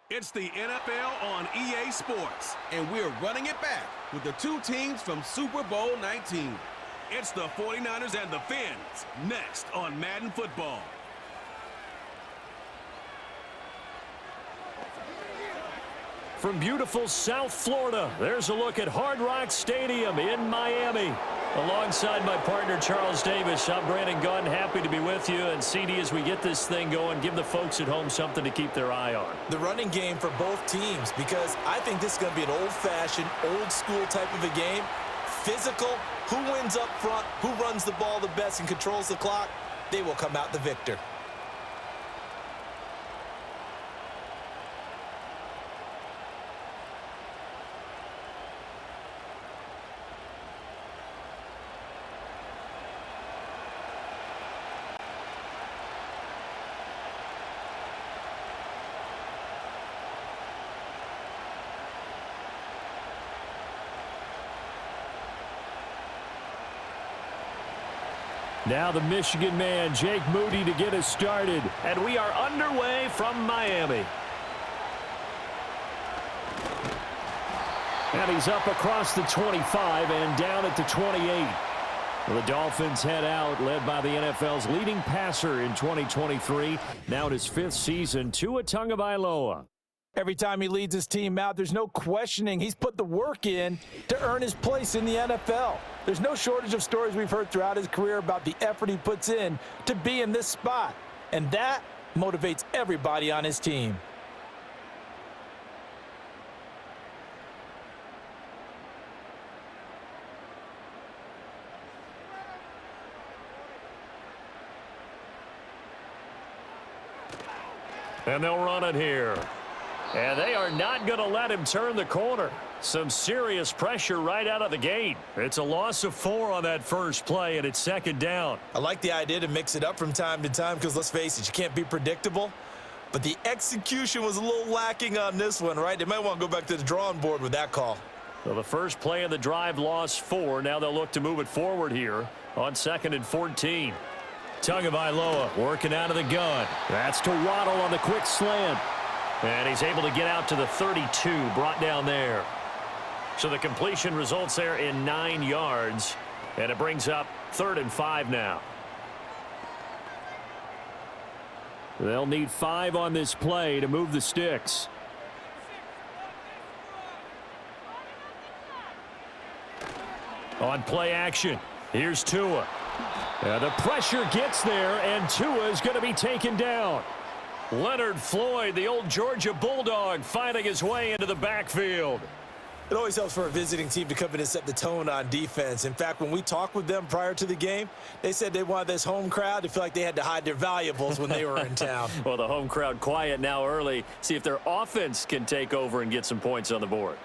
It's the NFL on EA Sports. And we're running it back with the two teams from Super Bowl 19. It's the 49ers and the Fins, next on Madden Football. From beautiful South Florida, there's a look at Hard Rock Stadium in Miami. Alongside my partner, Charles Davis, I'm Brandon Gunn. Happy to be with you. And CD, as we get this thing going, give the folks at home something to keep their eye on. The running game for both teams, because I think this is going to be an old-fashioned, old-school type of a game. Physical, who wins up front, who runs the ball the best and controls the clock, they will come out the victor. Now the Michigan man, Jake Moody, to get us started. And we are underway from Miami. And he's up across the 25 and down at the 28. Well, the Dolphins head out, led by the NFL's leading passer in 2023. Now in his fifth season, Tua Tagovailoa. Every time he leads his team out, there's no questioning. He's put the work in to earn his place in the NFL. There's no shortage of stories we've heard throughout his career about the effort he puts in to be in this spot. And that motivates everybody on his team. And they'll run it here. And they are not going to let him turn the corner. Some serious pressure right out of the gate. It's a loss of 4 on that first play, and it's second down. I like the idea to mix it up from time to time because, let's face it, you can't be predictable. But the execution was a little lacking on this one, right? They might want to go back to the drawing board with that call. Well, the first play of the drive lost 4. Now they'll look to move it forward here on 2nd and 14. Tagovailoa working out of the gun. That's to Waddle on the quick slant. And he's able to get out to the 32, brought down there. So the completion results there in 9 yards. And it brings up 3rd and 5 now. They'll need 5 on this play to move the sticks. On play action, here's Tua. The pressure gets there, and Tua is going to be taken down. Leonard Floyd, the old Georgia Bulldog, finding his way into the backfield. It always helps for a visiting team to come in and set the tone on defense. In fact, when we talked with them prior to the game, they said they wanted this home crowd to feel like they had to hide their valuables when they were in town. Well, the home crowd quiet now early. See if their offense can take over and get some points on the board.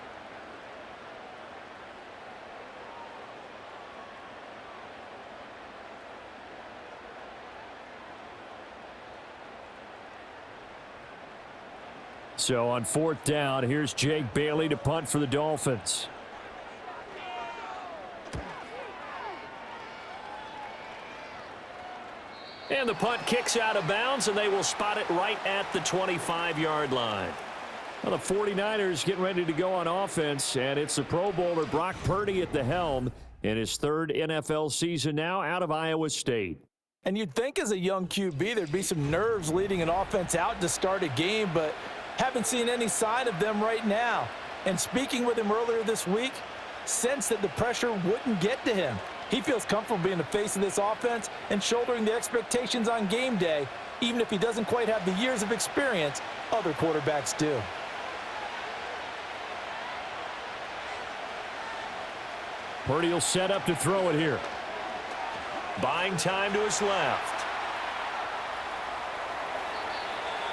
So on 4th down, here's Jake Bailey to punt for the Dolphins. And the punt kicks out of bounds, and they will spot it right at the 25-yard line. Well, the 49ers getting ready to go on offense, and it's the Pro Bowler Brock Purdy at the helm in his 3rd NFL season now out of Iowa State. And you'd think as a young QB there'd be some nerves leading an offense out to start a game, but haven't seen any sign of them right now. And speaking with him earlier this week, sensed that the pressure wouldn't get to him. He feels comfortable being the face of this offense and shouldering the expectations on game day, even if he doesn't quite have the years of experience other quarterbacks do. Purdy will set up to throw it here. Buying time to his left.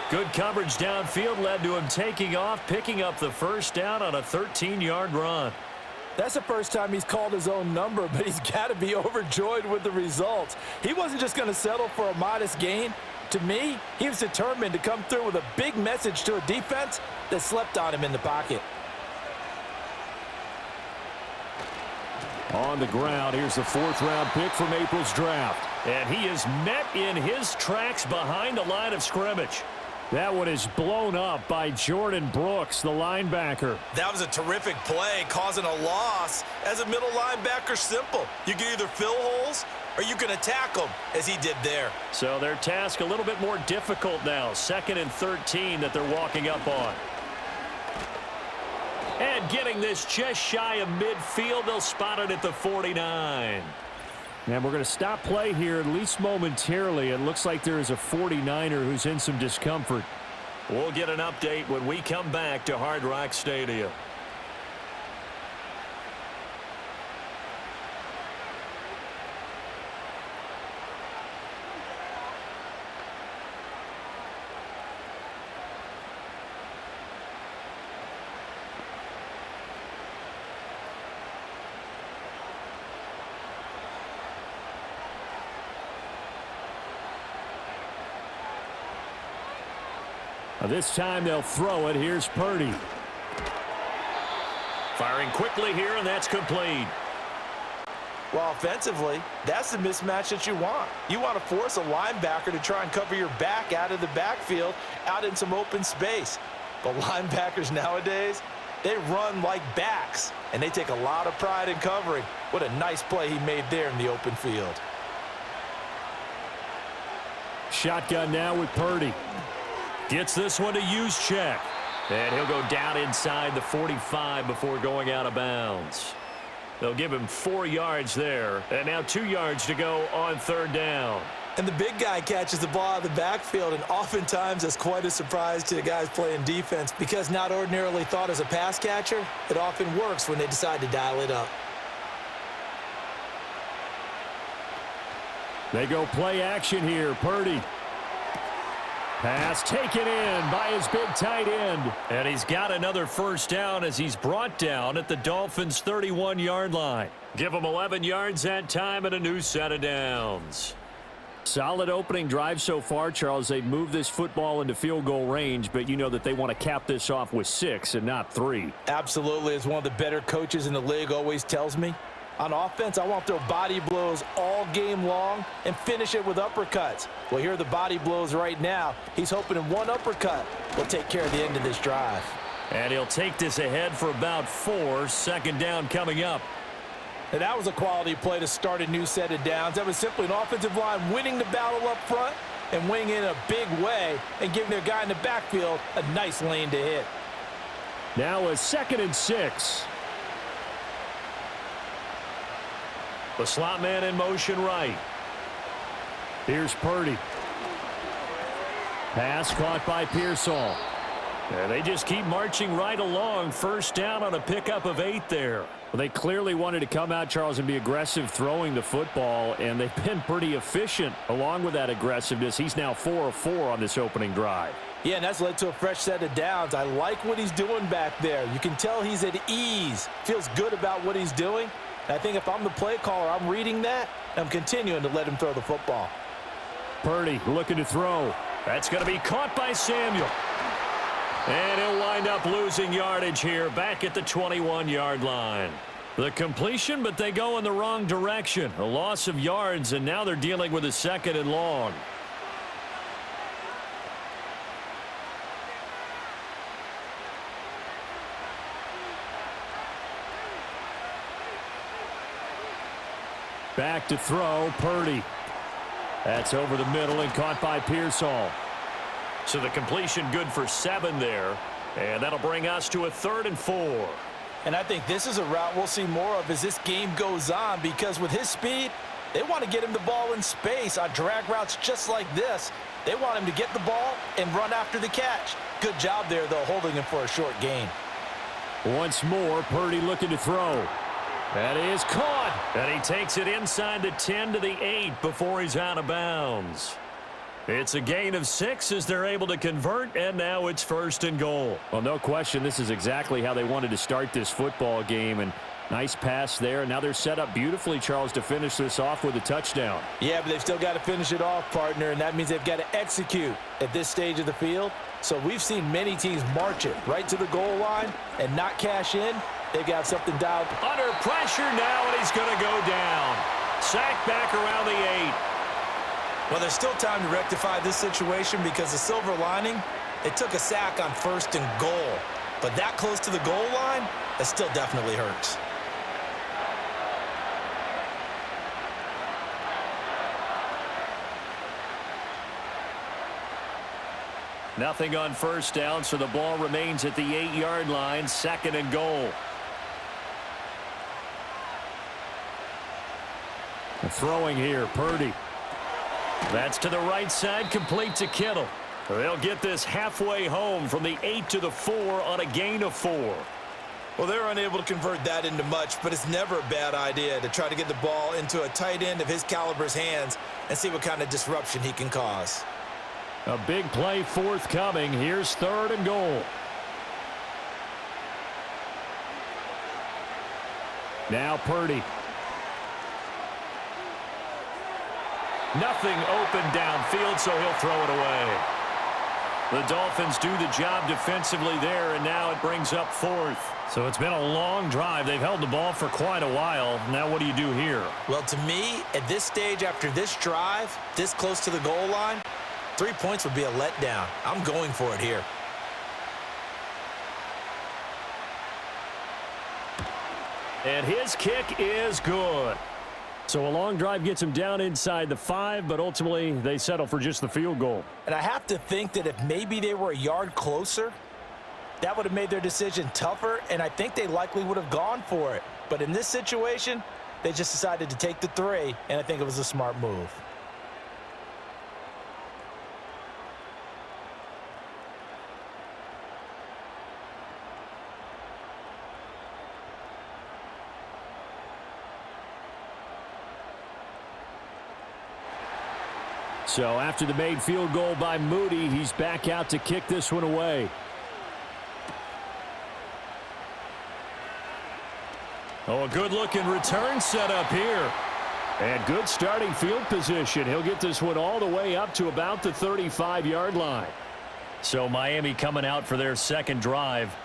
Good coverage downfield led to him taking off, picking up the first down on a 13-yard run. That's the first time he's called his own number, but he's got to be overjoyed with the results. He wasn't just going to settle for a modest gain. To me, he was determined to come through with a big message to a defense that slept on him in the pocket. On the ground, here's the 4th-round pick from April's draft. And he is met in his tracks behind the line of scrimmage. That one is blown up by Jordan Brooks, the linebacker. That was a terrific play, causing a loss. As a middle linebacker, simple. You can either fill holes or you can attack them, as he did there. So their task a little bit more difficult now. 2nd and 13 that they're walking up on. And getting this just shy of midfield, they'll spot it at the 49. And we're going to stop play here, at least momentarily. It looks like there is a 49er who's in some discomfort. We'll get an update when we come back to Hard Rock Stadium. This time they'll throw it. Here's Purdy. Firing quickly here, and that's complete. Well, offensively, that's the mismatch that you want. You want to force a linebacker to try and cover your back out of the backfield, out in some open space. But linebackers nowadays, they run like backs, and they take a lot of pride in covering. What a nice play he made there in the open field. Shotgun now with Purdy. Gets this one to Juszczyk. And he'll go down inside the 45 before going out of bounds. They'll give him 4 yards there. And now 2 yards to go on 3rd down. And the big guy catches the ball out of the backfield, and oftentimes that's quite a surprise to the guys playing defense, because not ordinarily thought as a pass catcher, it often works when they decide to dial it up. They go play action here. Purdy. Pass taken in by his big tight end. And he's got another 1st down as he's brought down at the Dolphins' 31-yard line. Give him 11 yards that time and a new set of downs. Solid opening drive so far, Charles. They've moved this football into field goal range, but you know that they want to cap this off with 6 and not 3. Absolutely. As one of the better coaches in the league always tells me, on offense, I want to throw body blows all game long and finish it with uppercuts. Well, here are the body blows right now. He's hoping in one uppercut will take care of the end of this drive. And he'll take this ahead for about 4. 2nd down coming up. And that was a quality play to start a new set of downs. That was simply an offensive line winning the battle up front and winning in a big way and giving their guy in the backfield a nice lane to hit. Now a 2nd and 6. The slot man in motion right. Here's Purdy. Pass caught by Pearsall. And they just keep marching right along. 1st down on a pickup of 8 there. Well, they clearly wanted to come out, Charles, and be aggressive throwing the football, and they've been pretty efficient along with that aggressiveness. He's now 4 of 4 on this opening drive. Yeah, and that's led to a fresh set of downs. I like what he's doing back there. You can tell he's at ease. Feels good about what he's doing. I think if I'm the play caller, I'm reading that, and I'm continuing to let him throw the football. Purdy looking to throw. That's going to be caught by Samuel. And he'll wind up losing yardage here back at the 21-yard line. The completion, but they go in the wrong direction. A loss of yards, and now they're dealing with a 2nd and long. Back to throw, Purdy. That's over the middle and caught by Pearsall. So the completion good for 7 there. And that'll bring us to a 3rd and 4. And I think this is a route we'll see more of as this game goes on, because with his speed, they want to get him the ball in space on drag routes just like this. They want him to get the ball and run after the catch. Good job there, though, holding him for a short gain. Once more, Purdy looking to throw. That is caught. And he takes it inside the 10 to the 8 before he's out of bounds. It's a gain of 6 as they're able to convert, and now it's 1st and goal. Well, no question, this is exactly how they wanted to start this football game, and nice pass there. Now they're set up beautifully, Charles, to finish this off with a touchdown. Yeah, but they've still got to finish it off, partner, and that means they've got to execute at this stage of the field. So we've seen many teams march it right to the goal line and not cash in. They've got something dialed. Under pressure now, and he's going to go down. Sacked back around the 8. Well, there's still time to rectify this situation because the silver lining, it took a sack on 1st and goal. But that close to the goal line, that still definitely hurts. Nothing on 1st down, so the ball remains at the 8-yard line, 2nd and goal. Throwing here, Purdy. That's to the right side, complete to Kittle. They'll get this halfway home from the 8 to the 4 on a gain of 4. Well, they're unable to convert that into much, but it's never a bad idea to try to get the ball into a tight end of his caliber's hands and see what kind of disruption he can cause. A big play forthcoming. Here's 3rd and goal. Now Purdy. Nothing open downfield, so he'll throw it away. The Dolphins do the job defensively there, and now it brings up 4th. So it's been a long drive. They've held the ball for quite a while. Now what do you do here? Well, to me, at this stage after this drive, this close to the goal line, 3 points would be a letdown. I'm going for it here. And his kick is good. So a long drive gets him down inside the 5, but ultimately they settle for just the field goal. And I have to think that if maybe they were a yard closer, that would have made their decision tougher, and I think they likely would have gone for it. But in this situation, they just decided to take the 3, and I think it was a smart move. So after the made field goal by Moody, he's back out to kick this one away. Oh, a good-looking return set up here. And good starting field position. He'll get this one all the way up to about the 35-yard line. So Miami coming out for their 2nd drive.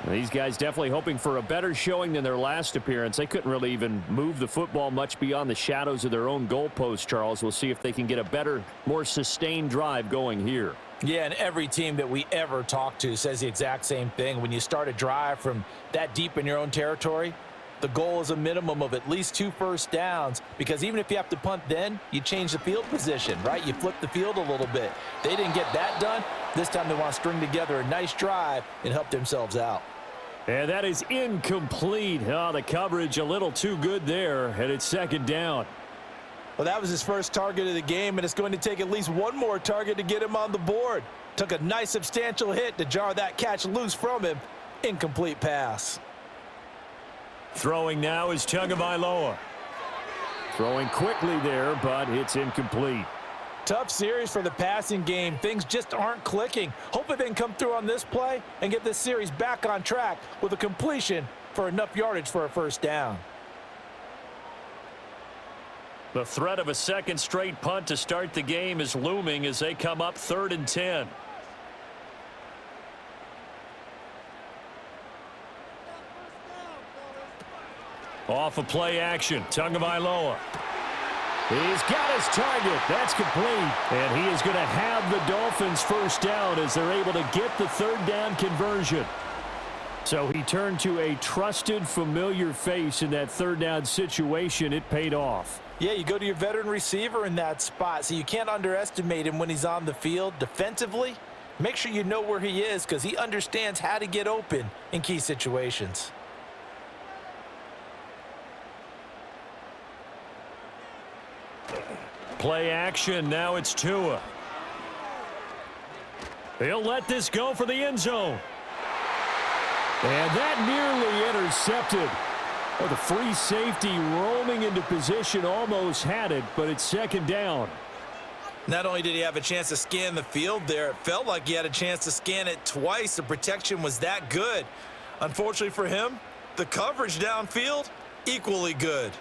These guys definitely hoping for a better showing than their last appearance. They couldn't really even move the football much beyond the shadows of their own goalpost, Charles. We'll see if they can get a better, more sustained drive going here. Yeah, and every team that we ever talk to says the exact same thing. When you start a drive from that deep in your own territory, the goal is a minimum of at least 2 first downs, because even if you have to punt then, you change the field position, right? You flip the field a little bit. They didn't get that done. This time they want to string together a nice drive and help themselves out. And that is incomplete. Oh, the coverage a little too good there, and it's 2nd down. Well, that was his first target of the game, and it's going to take at least one more target to get him on the board. Took a nice substantial hit to jar that catch loose from him. Incomplete pass. Throwing now is Tagovailoa. Throwing quickly there, but it's incomplete. Tough series for the passing game. Things just aren't clicking. Hopefully they can come through on this play and get this series back on track with a completion for enough yardage for a first down. The threat of a 2nd straight punt to start the game is looming as they come up 3rd and 10. Off of play action, Tagovailoa. He's got his target. That's complete. And he is going to have the Dolphins first down as they're able to get the 3rd down conversion. So he turned to a trusted, familiar face in that 3rd down situation. It paid off. Yeah, you go to your veteran receiver in that spot, so you can't underestimate him when he's on the field defensively. Make sure you know where he is because he understands how to get open in key situations. Play action. Now it's Tua. He'll let this go for the end zone. And that nearly intercepted. Well, the free safety roaming into position almost had it, but it's 2nd down. Not only did he have a chance to scan the field there, it felt like he had a chance to scan it twice. The protection was that good. Unfortunately for him, the coverage downfield, equally good.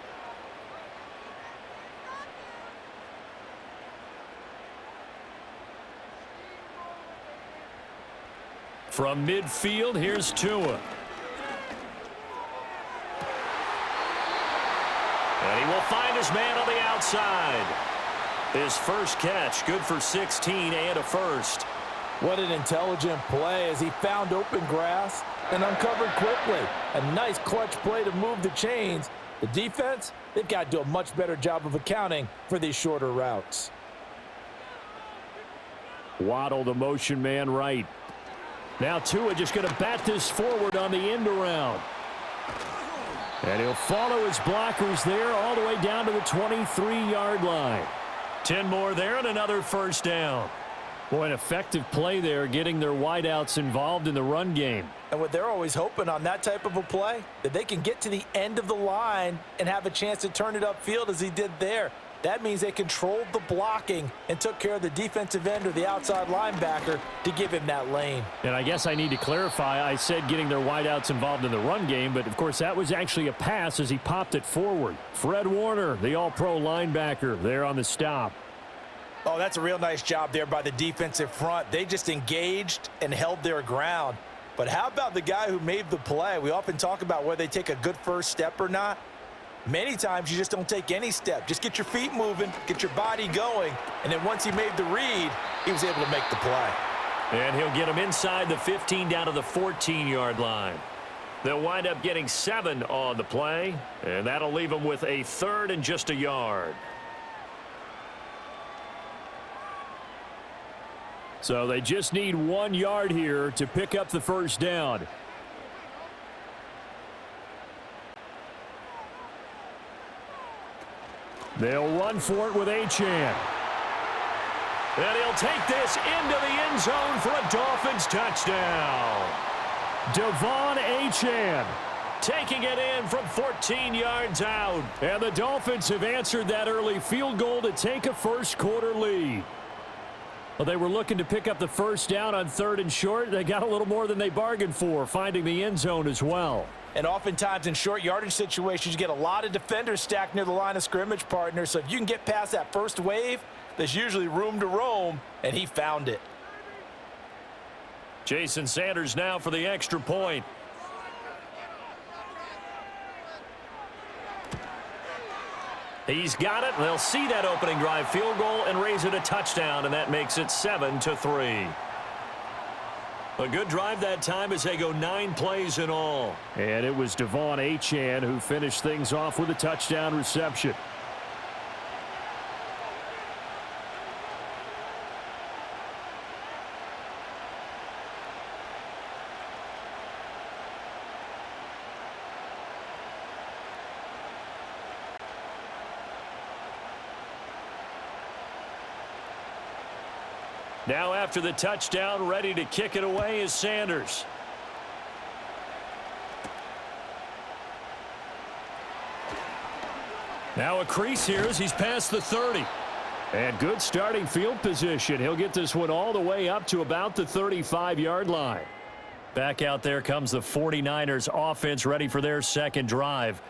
From midfield, here's Tua. And he will find his man on the outside. His first catch, good for 16 and a first. What an intelligent play as he found open grass and uncovered quickly. A nice clutch play to move the chains. The defense, they've got to do a much better job of accounting for these shorter routes. Waddle, the motion man right. Now Tua just going to bat this forward on the end around. And he'll follow his blockers there all the way down to the 23-yard line. 10 more there and another first down. Boy, an effective play there, getting their wideouts involved in the run game. And what they're always hoping on that type of a play, that they can get to the end of the line and have a chance to turn it upfield as he did there. That means they controlled the blocking and took care of the defensive end or the outside linebacker to give him that lane. And I guess I need to clarify, I said getting their wideouts involved in the run game, but of course that was actually a pass as he popped it forward. Fred Warner, the all-pro linebacker, there on the stop. Oh, that's a real nice job there by the defensive front. They just engaged and held their ground. But how about the guy who made the play? We often talk about whether they take a good first step or not. Many times you just don't take any step. Just get your feet moving, get your body going, and then once he made the read, he was able to make the play. And he'll get him inside the 15 down to the 14-yard line. They'll wind up getting 7 on the play, and that'll leave them with a 3rd and just a yard. So they just need 1 yard here to pick up the first down. They'll run for it with Achane. And he'll take this into the end zone for a Dolphins touchdown. Devon Achane taking it in from 14 yards out. And the Dolphins have answered that early field goal to take a first quarter lead. Well, they were looking to pick up the first down on 3rd and short. They got a little more than they bargained for, finding the end zone as well. And oftentimes in short yardage situations, you get a lot of defenders stacked near the line of scrimmage, partner. So if you can get past that first wave, there's usually room to roam, and he found it. Jason Sanders now for the extra point. He's got it. They'll see that opening drive field goal and raise it a touchdown, and that makes it 7-3. A good drive that time as they go 9 plays in all. And it was Devon Achane who finished things off with a touchdown reception. Now after the touchdown, ready to kick it away is Sanders. Now a crease here as he's past the 30. And good starting field position. He'll get this one all the way up to about the 35-yard line. Back out there comes the 49ers offense ready for their second drive.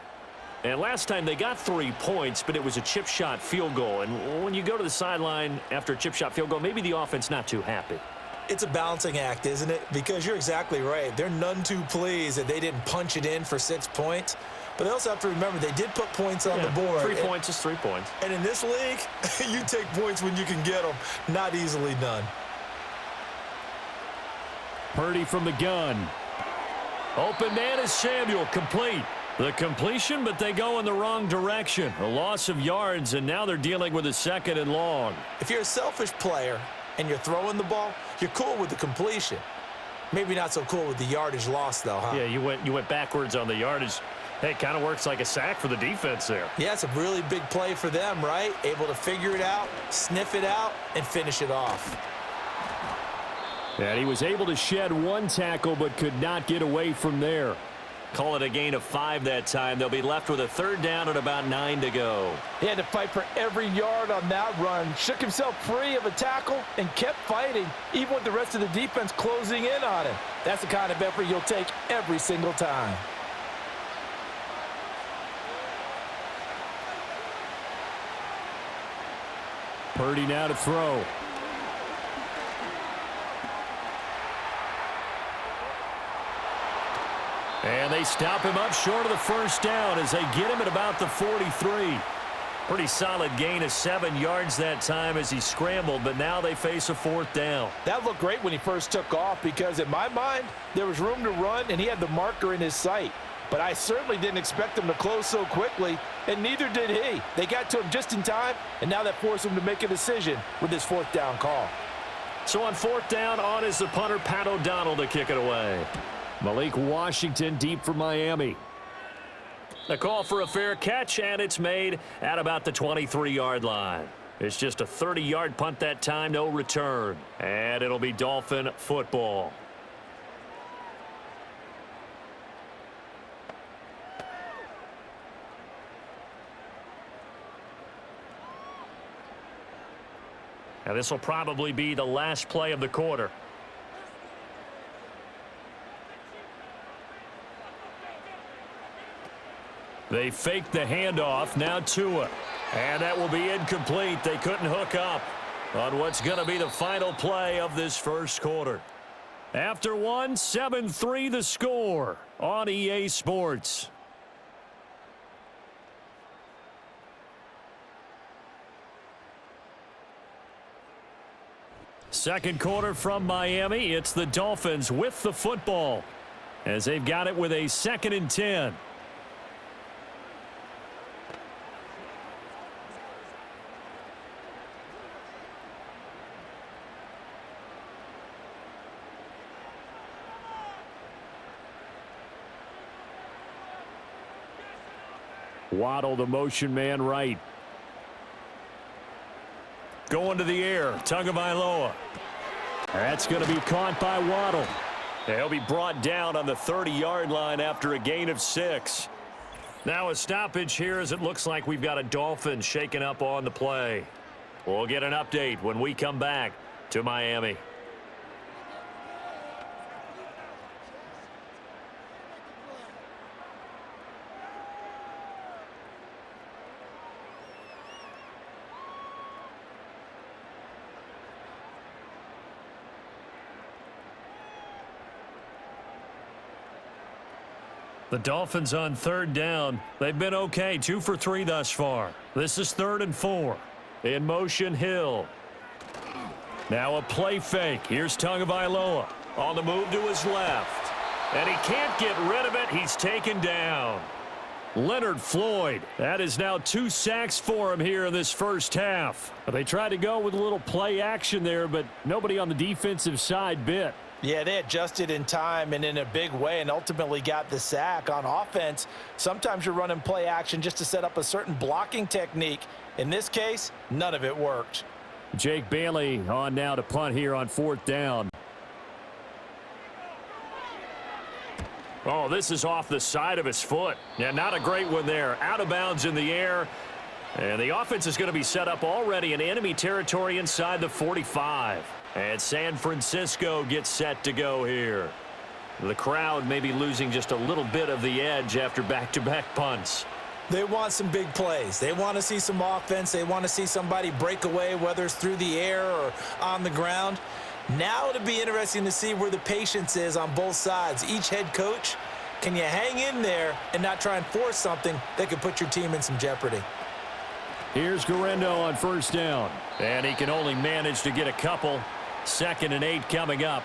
And last time they got 3 points, but it was a chip shot field goal. And when you go to the sideline after a chip shot field goal, maybe the offense not too happy. It's a balancing act, isn't it? Because you're exactly right. They're none too pleased that they didn't punch it in for 6 points. But they also have to remember they did put points on the board. 3 points is 3 points. And in this league, you take points when you can get them. Not easily done. Purdy from the gun. Open man is Samuel, complete. The completion, but they go in the wrong direction. A loss of yards, and now they're dealing with a 2nd and long. If you're a selfish player and you're throwing the ball, you're cool with the completion. Maybe not so cool with the yardage loss, though, huh? Yeah, you went backwards on the yardage. Hey, it kind of works like a sack for the defense there. Yeah, it's a really big play for them, right? Able to figure it out, sniff it out, and finish it off. And he was able to shed 1 tackle, but could not get away from there. Call it a gain of 5 that time. They'll be left with a 3rd down and about 9 to go. He had to fight for every yard on that run. Shook himself free of a tackle and kept fighting, even with the rest of the defense closing in on him. That's the kind of effort you'll take every single time. Purdy now to throw. And they stop him up short of the first down as they get him at about the 43. Pretty solid gain of 7 yards that time as he scrambled, but now they face a 4th down. That looked great when he first took off because in my mind, there was room to run and he had the marker in his sight. But I certainly didn't expect him to close so quickly, and neither did he. They got to him just in time, and now that forced him to make a decision with his 4th down call. So on 4th down, on is the punter, Pat O'Donnell, to kick it away. Malik Washington deep for Miami. The call for a fair catch, and it's made at about the 23-yard line. It's just a 30-yard punt that time, no return. And it'll be Dolphin football. Now this will probably be the last play of the quarter. They faked the handoff, now Tua. And that will be incomplete. They couldn't hook up on what's going to be the final play of this first quarter. After one, 7-3 the score on EA Sports. Second quarter from Miami. It's the Dolphins with the football as they've got it with a 2nd and 10. Waddle, the motion man right. Going to the air, Tagovailoa. That's going to be caught by Waddle. He'll be brought down on the 30-yard line after a gain of 6. Now a stoppage here as it looks like we've got a Dolphin shaken up on the play. We'll get an update when we come back to Miami. The Dolphins on 3rd down. They've been okay, 2 for 3 thus far. This is 3rd and 4. In motion, Hill. Now a play fake. Here's Tagovailoa on the move to his left. And he can't get rid of it. He's taken down. Leonard Floyd. That is now 2 sacks for him here in this first half. They tried to go with a little play action there, but nobody on the defensive side bit. Yeah, they adjusted in time and in a big way and ultimately got the sack. On offense, sometimes you're running play action just to set up a certain blocking technique. In this case, none of it worked. Jake Bailey on now to punt here on 4th down. Oh, this is off the side of his foot. Yeah, not a great one there. Out of bounds in the air. And the offense is going to be set up already in enemy territory inside the 45. And San Francisco gets set to go here. The crowd may be losing just a little bit of the edge after back-to-back punts. They want some big plays. They want to see some offense. They want to see somebody break away, whether it's through the air or on the ground. Now it'll be interesting to see where the patience is on both sides. Each head coach, can you hang in there and not try and force something that could put your team in some jeopardy? Here's Guerrero on 1st down. And he can only manage to get a couple. 2nd and 8 coming up.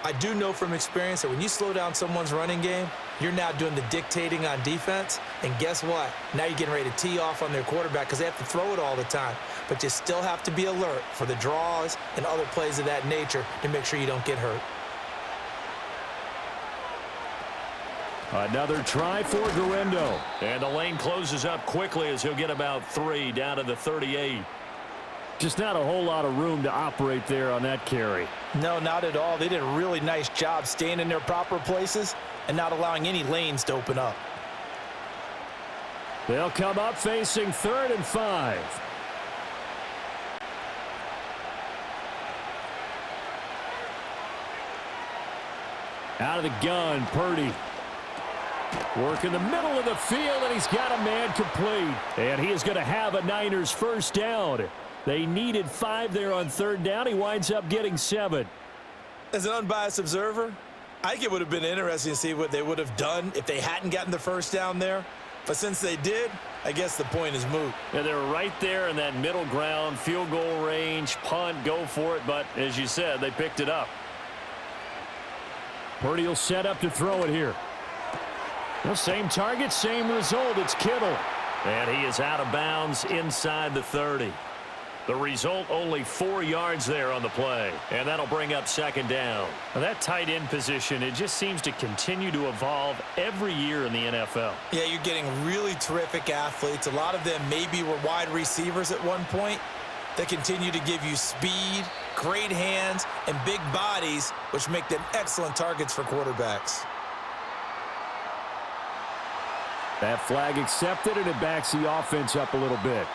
I do know from experience that when you slow down someone's running game, you're now doing the dictating on defense. And guess what? Now you're getting ready to tee off on their quarterback because they have to throw it all the time. But you still have to be alert for the draws and other plays of that nature to make sure you don't get hurt. Another try for Guerrero. And the lane closes up quickly as he'll get about 3 down to the 38. Just not a whole lot of room to operate there on that carry. No, not at all. They did a really nice job staying in their proper places and not allowing any lanes to open up. They'll come up facing 3rd and 5. Out of the gun, Purdy. Work in the middle of the field, and he's got a man complete. And he is going to have a Niners 1st down. They needed 5 there on 3rd down. He winds up getting 7. As an unbiased observer, I think it would have been interesting to see what they would have done if they hadn't gotten the 1st down there. But since they did, I guess the point is moot. Yeah, they were right there in that middle ground, field goal range, punt, go for it, but as you said, they picked it up. Purdy will set up to throw it here. Well, same target, same result. It's Kittle. And he is out of bounds inside the 30. The result, only 4 yards there on the play. And that'll bring up second down. Now, that tight end position, it just seems to continue to evolve every year in the NFL. Yeah, you're getting really terrific athletes. A lot of them maybe were wide receivers at one point that continue to give you speed, great hands, and big bodies, which make them excellent targets for quarterbacks. That flag accepted, and it backs the offense up a little bit.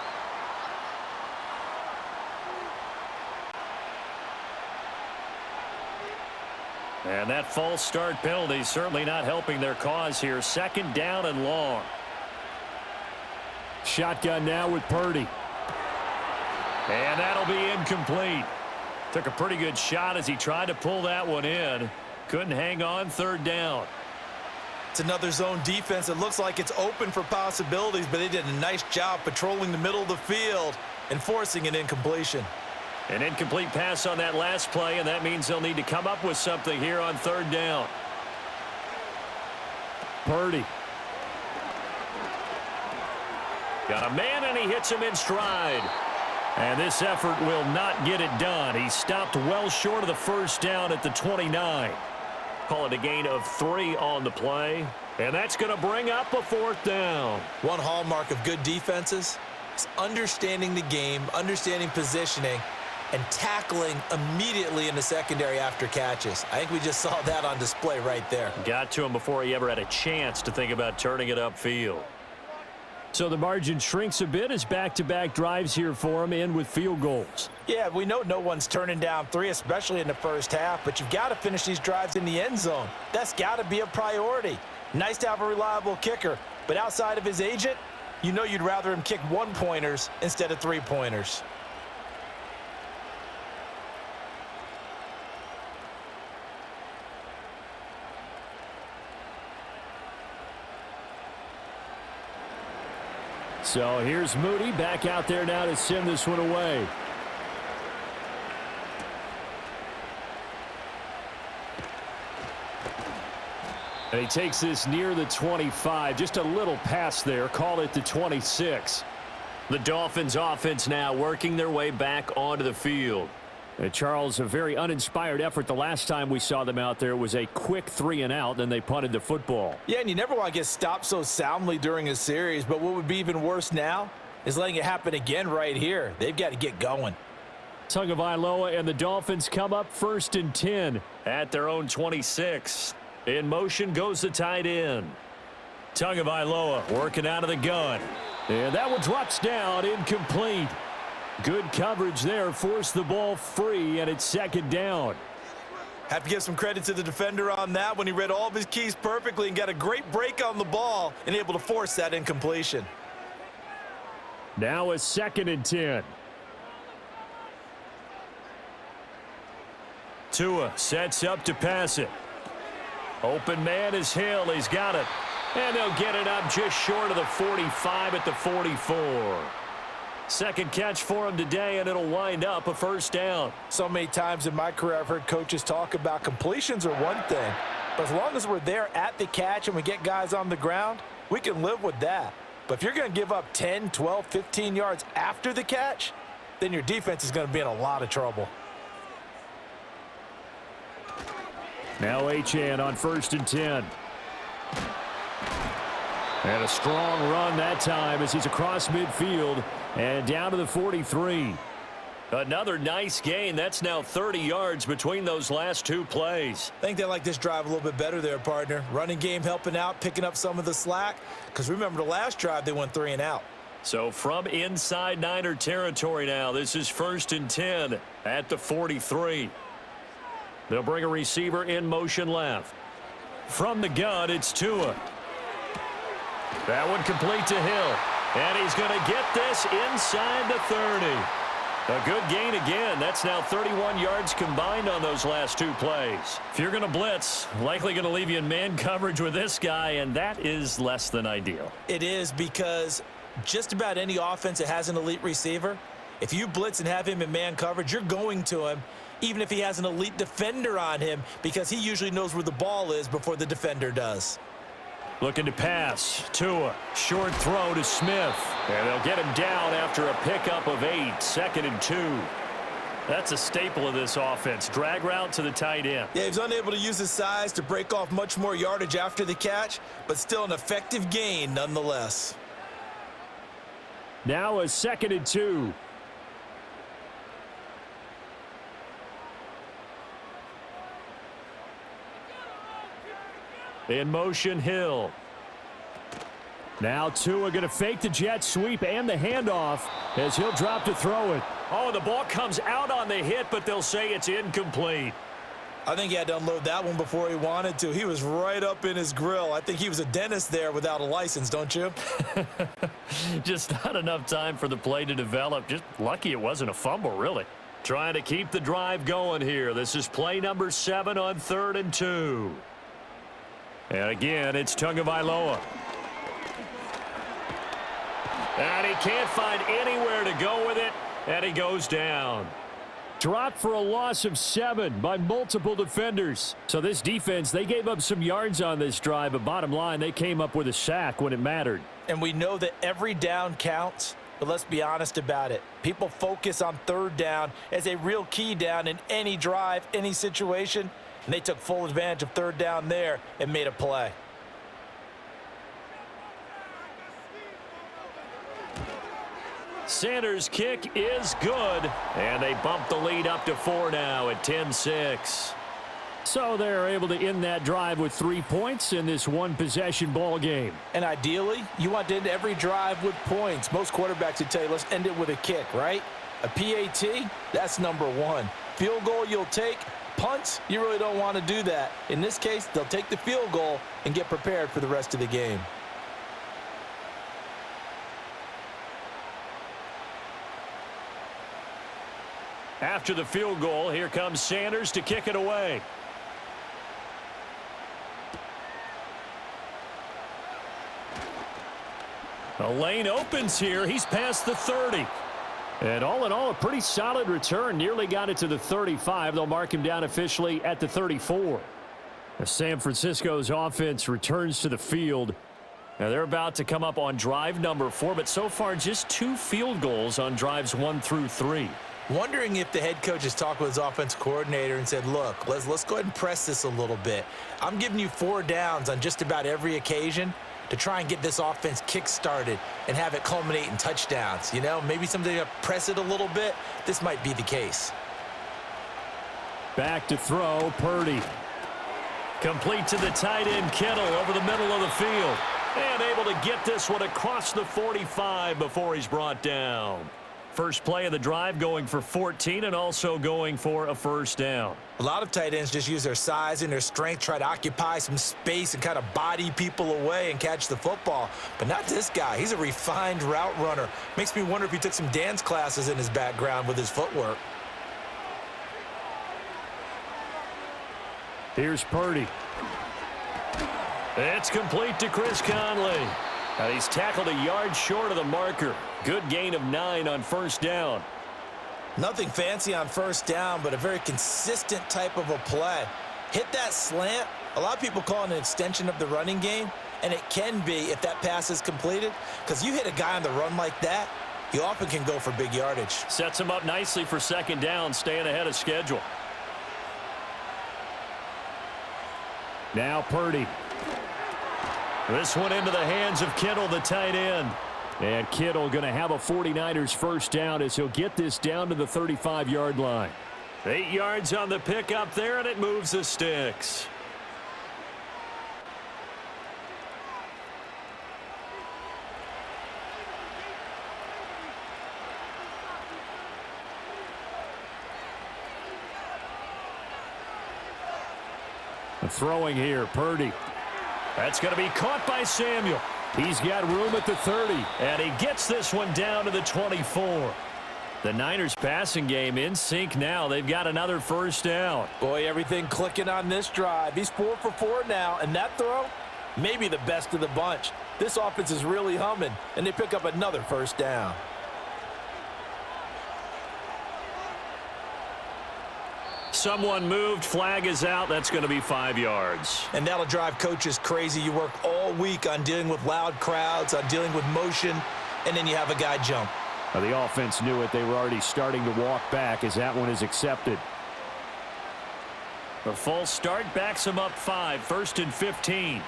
And that false start penalty certainly not helping their cause here. Second down and long. Shotgun now with Purdy. And that'll be incomplete. Took a pretty good shot as he tried to pull that one in. Couldn't hang on, third down. It's another zone defense. It looks like it's open for possibilities, but they did a nice job patrolling the middle of the field and forcing an incompletion. An incomplete pass on that last play, and that means they'll need to come up with something here on third down. Purdy. Got a man, and he hits him in stride. And this effort will not get it done. He stopped well short of the first down at the 29. Call it a gain of 3 on the play. And that's going to bring up a fourth down. One hallmark of good defenses is understanding the game, understanding positioning, and tackling immediately in the secondary after catches. I think we just saw that on display right there. Got to him before he ever had a chance to think about turning it upfield. So the margin shrinks a bit as back-to-back drives here for him, and with field goals. Yeah, we know no one's turning down 3, especially in the first half, but you've got to finish these drives in the end zone. That's got to be a priority. Nice to have a reliable kicker, but outside of his agent, you know you'd rather him kick 1-pointers instead of 3-pointers. So here's Moody back out there now to send this one away. And he takes this near the 25. Just a little pass there. Call it the 26. The Dolphins offense now working their way back onto the field. And Charles, a very uninspired effort the last time we saw them out there. It was a quick 3-and-out, then they punted the football. Yeah, and you never want to get stopped so soundly during a series, but what would be even worse now is letting it happen again right here. They've got to get going. Tagovailoa and the Dolphins come up 1st and 10 at their own 26. In motion goes the tight end. Tagovailoa working out of the gun. And that one drops down, incomplete. Good coverage there, forced the ball free, and it's second down. Have to give some credit to the defender on that when he read all of his keys perfectly and got a great break on the ball and able to force that incompletion. Now a 2nd and 10. Tua sets up to pass it. Open man is Hill. He's got it. And they'll get it up just short of the 45 at the 44. Second catch for him today, and it'll wind up a first down. So many times in my career I've heard coaches talk about completions are one thing, but as long as we're there at the catch and we get guys on the ground, we can live with that. But if you're going to give up 10, 12, 15 yards after the catch, then your defense is going to be in a lot of trouble. Now Achane on 1st and 10. And a strong run that time as he's across midfield and down to the 43. Another nice gain. That's now 30 yards between those last 2 plays. I think they like this drive a little bit better there, partner. Running game helping out, picking up some of the slack. Because remember the last drive they went 3-and-out. So from inside Niner territory now, this is 1st and 10 at the 43. They'll bring a receiver in motion left. From the gun, it's Tua. That one complete to Hill. And he's going to get this inside the 30. A good gain again. That's now 31 yards combined on those last 2 plays. If you're going to blitz, likely going to leave you in man coverage with this guy, and that is less than ideal. It is, because just about any offense that has an elite receiver, if you blitz and have him in man coverage, you're going to him, even if he has an elite defender on him, because he usually knows where the ball is before the defender does. Looking to pass. Tua. Short throw to Smith. And they'll get him down after a pickup of 8. 2nd and 2. That's a staple of this offense. Drag route to the tight end. Yeah, he's unable to use his size to break off much more yardage after the catch, but still an effective gain nonetheless. Now a 2nd and 2. In motion, Hill. Now Tua going to fake the jet sweep and the handoff as he'll drop to throw it. Oh, the ball comes out on the hit, but they'll say it's incomplete. I think he had to unload that one before he wanted to. He was right up in his grill. I think he was a dentist there without a license, don't you? Just not enough time for the play to develop. Just lucky it wasn't a fumble, really. Trying to keep the drive going here. This is play number 7 on 3rd and 2. And again, it's Tagovailoa. And he can't find anywhere to go with it, and he goes down. Dropped for a loss of 7 by multiple defenders. So this defense, they gave up some yards on this drive, but bottom line, they came up with a sack when it mattered. And we know that every down counts, but let's be honest about it. People focus on 3rd down as a real key down in any drive, any situation. And they took full advantage of 3rd down there and made a play. Sanders' kick is good, and they bump the lead up to 4 now at 10-6. So they're able to end that drive with 3 points in this one-possession ball game. And ideally, you want to end every drive with points. Most quarterbacks would tell you, let's end it with a kick, right? A PAT, that's number 1. Field goal you'll take. Punts, you really don't want to do that. In this case, they'll take the field goal and get prepared for the rest of the game. After the field goal, here comes Sanders to kick it away. The lane opens here. He's past the 30. And all in all, a pretty solid return. Nearly got it to the 35. They'll mark him down officially at the 34. As San Francisco's offense returns to the field. Now they're about to come up on drive number 4, but so far just 2 field goals on drives 1 through 3. Wondering if the head coach has talked with his offense coordinator and said, look, let's go ahead and press this a little bit. I'm giving you 4 downs on just about every occasion to try and get this offense kick-started and have it culminate in touchdowns. You know, maybe something to press it a little bit. This might be the case. Back to throw, Purdy. Complete to the tight end, Kittle, over the middle of the field. And able to get this one across the 45 before he's brought down. First play of the drive going for 14 and also going for a first down. A lot of tight ends just use their size and their strength, try to occupy some space and kind of body people away and catch the football. But not this guy. He's a refined route runner. Makes me wonder if he took some dance classes in his background with his footwork. Here's Purdy. It's complete to Chris Conley. Now he's tackled a yard short of the marker. Good gain of 9 on first down. Nothing fancy on first down, but a very consistent type of a play. Hit that slant. A lot of people call it an extension of the running game, and it can be if that pass is completed, because you hit a guy on the run like that, you often can go for big yardage. Sets him up nicely for second down, staying ahead of schedule. Now Purdy. This one into the hands of Kittle, the tight end. And Kittle going to have a 49ers first down as he'll get this down to the 35-yard line. 8 yards on the pickup there, and it moves the sticks. Throwing here, Purdy. That's going to be caught by Samuel. He's got room at the 30, and he gets this one down to the 24. The Niners passing game in sync now. They've got another first down. Boy, everything clicking on this drive. He's 4 for 4 now, and that throw, maybe the best of the bunch. This offense is really humming, and they pick up another first down. Someone moved. Flag is out. That's going to be 5 yards. And that'll drive coaches crazy. You work all week on dealing with loud crowds, on dealing with motion, and then you have a guy jump. Well, the offense knew it. They were already starting to walk back as that one is accepted. A false start backs him up 5. 1st and 15.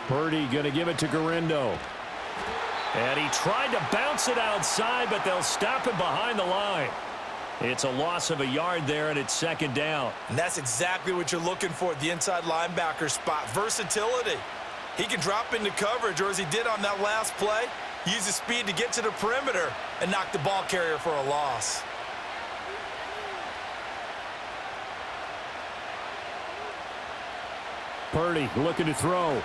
Purdy going to give it to Garindo. And he tried to bounce it outside, but they'll stop him behind the line. It's a loss of a yard there, and it's 2nd down. And that's exactly what you're looking for at the inside linebacker spot. Versatility. He can drop into coverage, or as he did on that last play, use his speed to get to the perimeter and knock the ball carrier for a loss. Purdy looking to throw.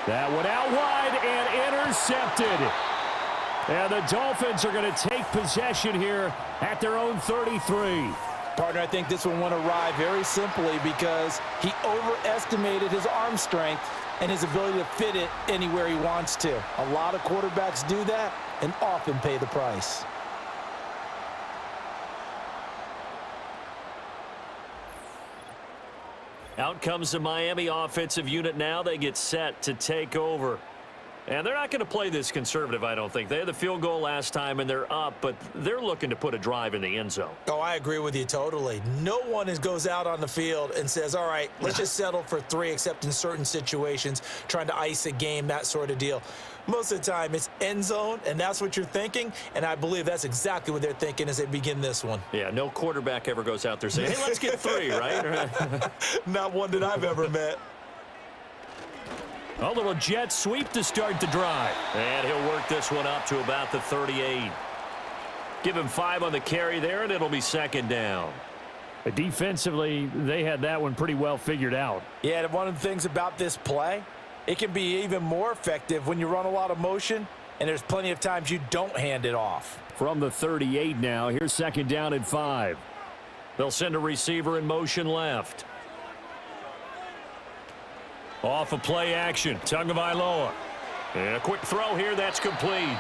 That one out wide and intercepted. And the Dolphins are going to take possession here at their own 33. Partner, I think this one went awry very simply because he overestimated his arm strength and his ability to fit it anywhere he wants to. A lot of quarterbacks do that and often pay the price. Out comes the Miami offensive unit now. They get set to take over. And they're not going to play this conservative, I don't think. They had the field goal last time, and they're up, but they're looking to put a drive in the end zone. Oh, I agree with you totally. No one goes out on the field and says, all right, let's just settle for 3, except in certain situations, trying to ice a game, that sort of deal. Most of the time, it's end zone, and that's what you're thinking, and I believe that's exactly what they're thinking as they begin this one. Yeah, no quarterback ever goes out there saying, hey, let's get 3, right? Not one that I've ever met. A little jet sweep to start the drive. And he'll work this one up to about the 38. Give him 5 on the carry there, and it'll be 2nd down. Defensively, they had that one pretty well figured out. Yeah, and one of the things about this play, it can be even more effective when you run a lot of motion, and there's plenty of times you don't hand it off. From the 38 now, here's 2nd down and 5. They'll send a receiver in motion left. Off of play action, Tagovailoa. And a quick throw here, that's complete.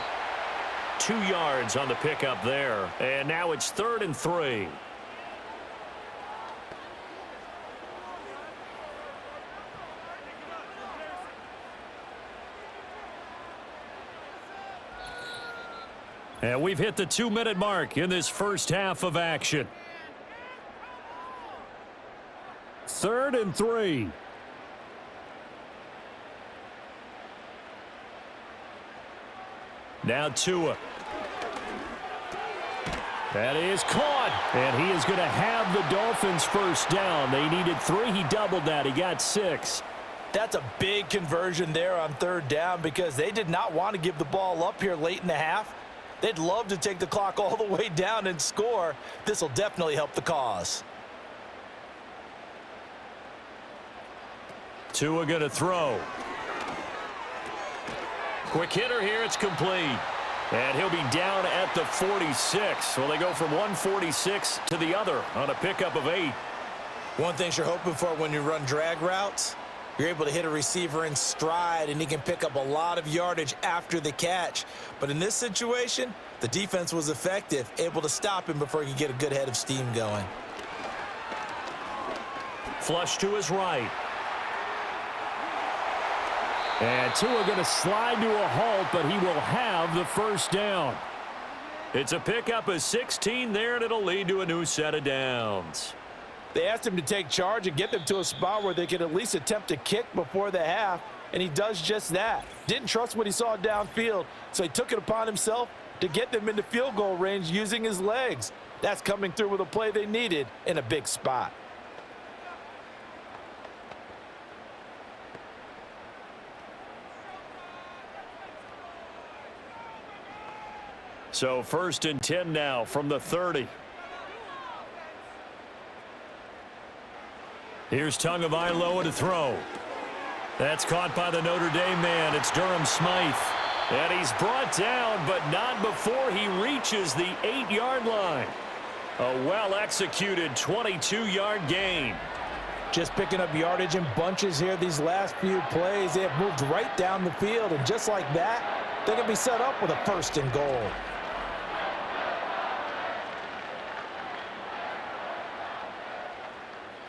2 yards on the pickup there. And now it's 3rd and 3. And we've hit the 2-minute mark in this first half of action. 3rd and 3. Now Tua. That is caught. And he is going to have the Dolphins first down. They needed 3. He doubled that. He got 6. That's a big conversion there on 3rd down because they did not want to give the ball up here late in the half. They'd love to take the clock all the way down and score. This will definitely help the cause. Tua going to throw. Quick hitter here, it's complete. And he'll be down at the 46. Well, they go from 146 to the other on a pickup of 8. One thing you're hoping for when you run drag routes, you're able to hit a receiver in stride, and he can pick up a lot of yardage after the catch. But in this situation, the defense was effective, able to stop him before he could get a good head of steam going. Flush to his right. And Tua going to slide to a halt, but he will have the first down. It's a pickup of 16 there, and it'll lead to a new set of downs. They asked him to take charge and get them to a spot where they could at least attempt to kick before the half, and he does just that. Didn't trust what he saw downfield, so he took it upon himself to get them into field goal range using his legs. That's coming through with a play they needed in a big spot. So 1st and 10 now from the 30. Here's Tagovailoa to throw. That's caught by the Notre Dame man. It's Durham Smythe. And he's brought down, but not before he reaches the 8-yard line. A well-executed 22-yard gain. Just picking up yardage in bunches here these last few plays. They have moved right down the field, and just like that, they're going to be set up with a 1st and goal.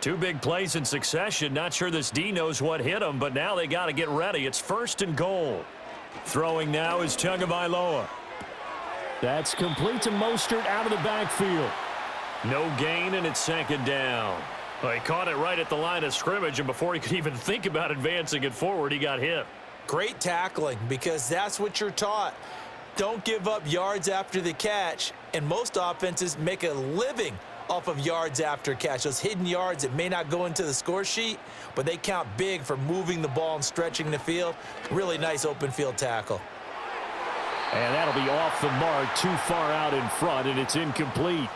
Two big plays in succession. Not sure this D knows what hit him, but now they got to get ready. It's 1st and goal. Throwing now is Tagovailoa. That's complete to Mostert out of the backfield. No gain, and it's 2nd down. Well, he caught it right at the line of scrimmage, and before he could even think about advancing it forward, he got hit. Great tackling, because that's what you're taught. Don't give up yards after the catch, and most offenses make a living off of yards after catch. Those hidden yards that may not go into the score sheet, but they count big for moving the ball and stretching the field. Really nice open field tackle. And that'll be off the mark, too far out in front, and it's incomplete.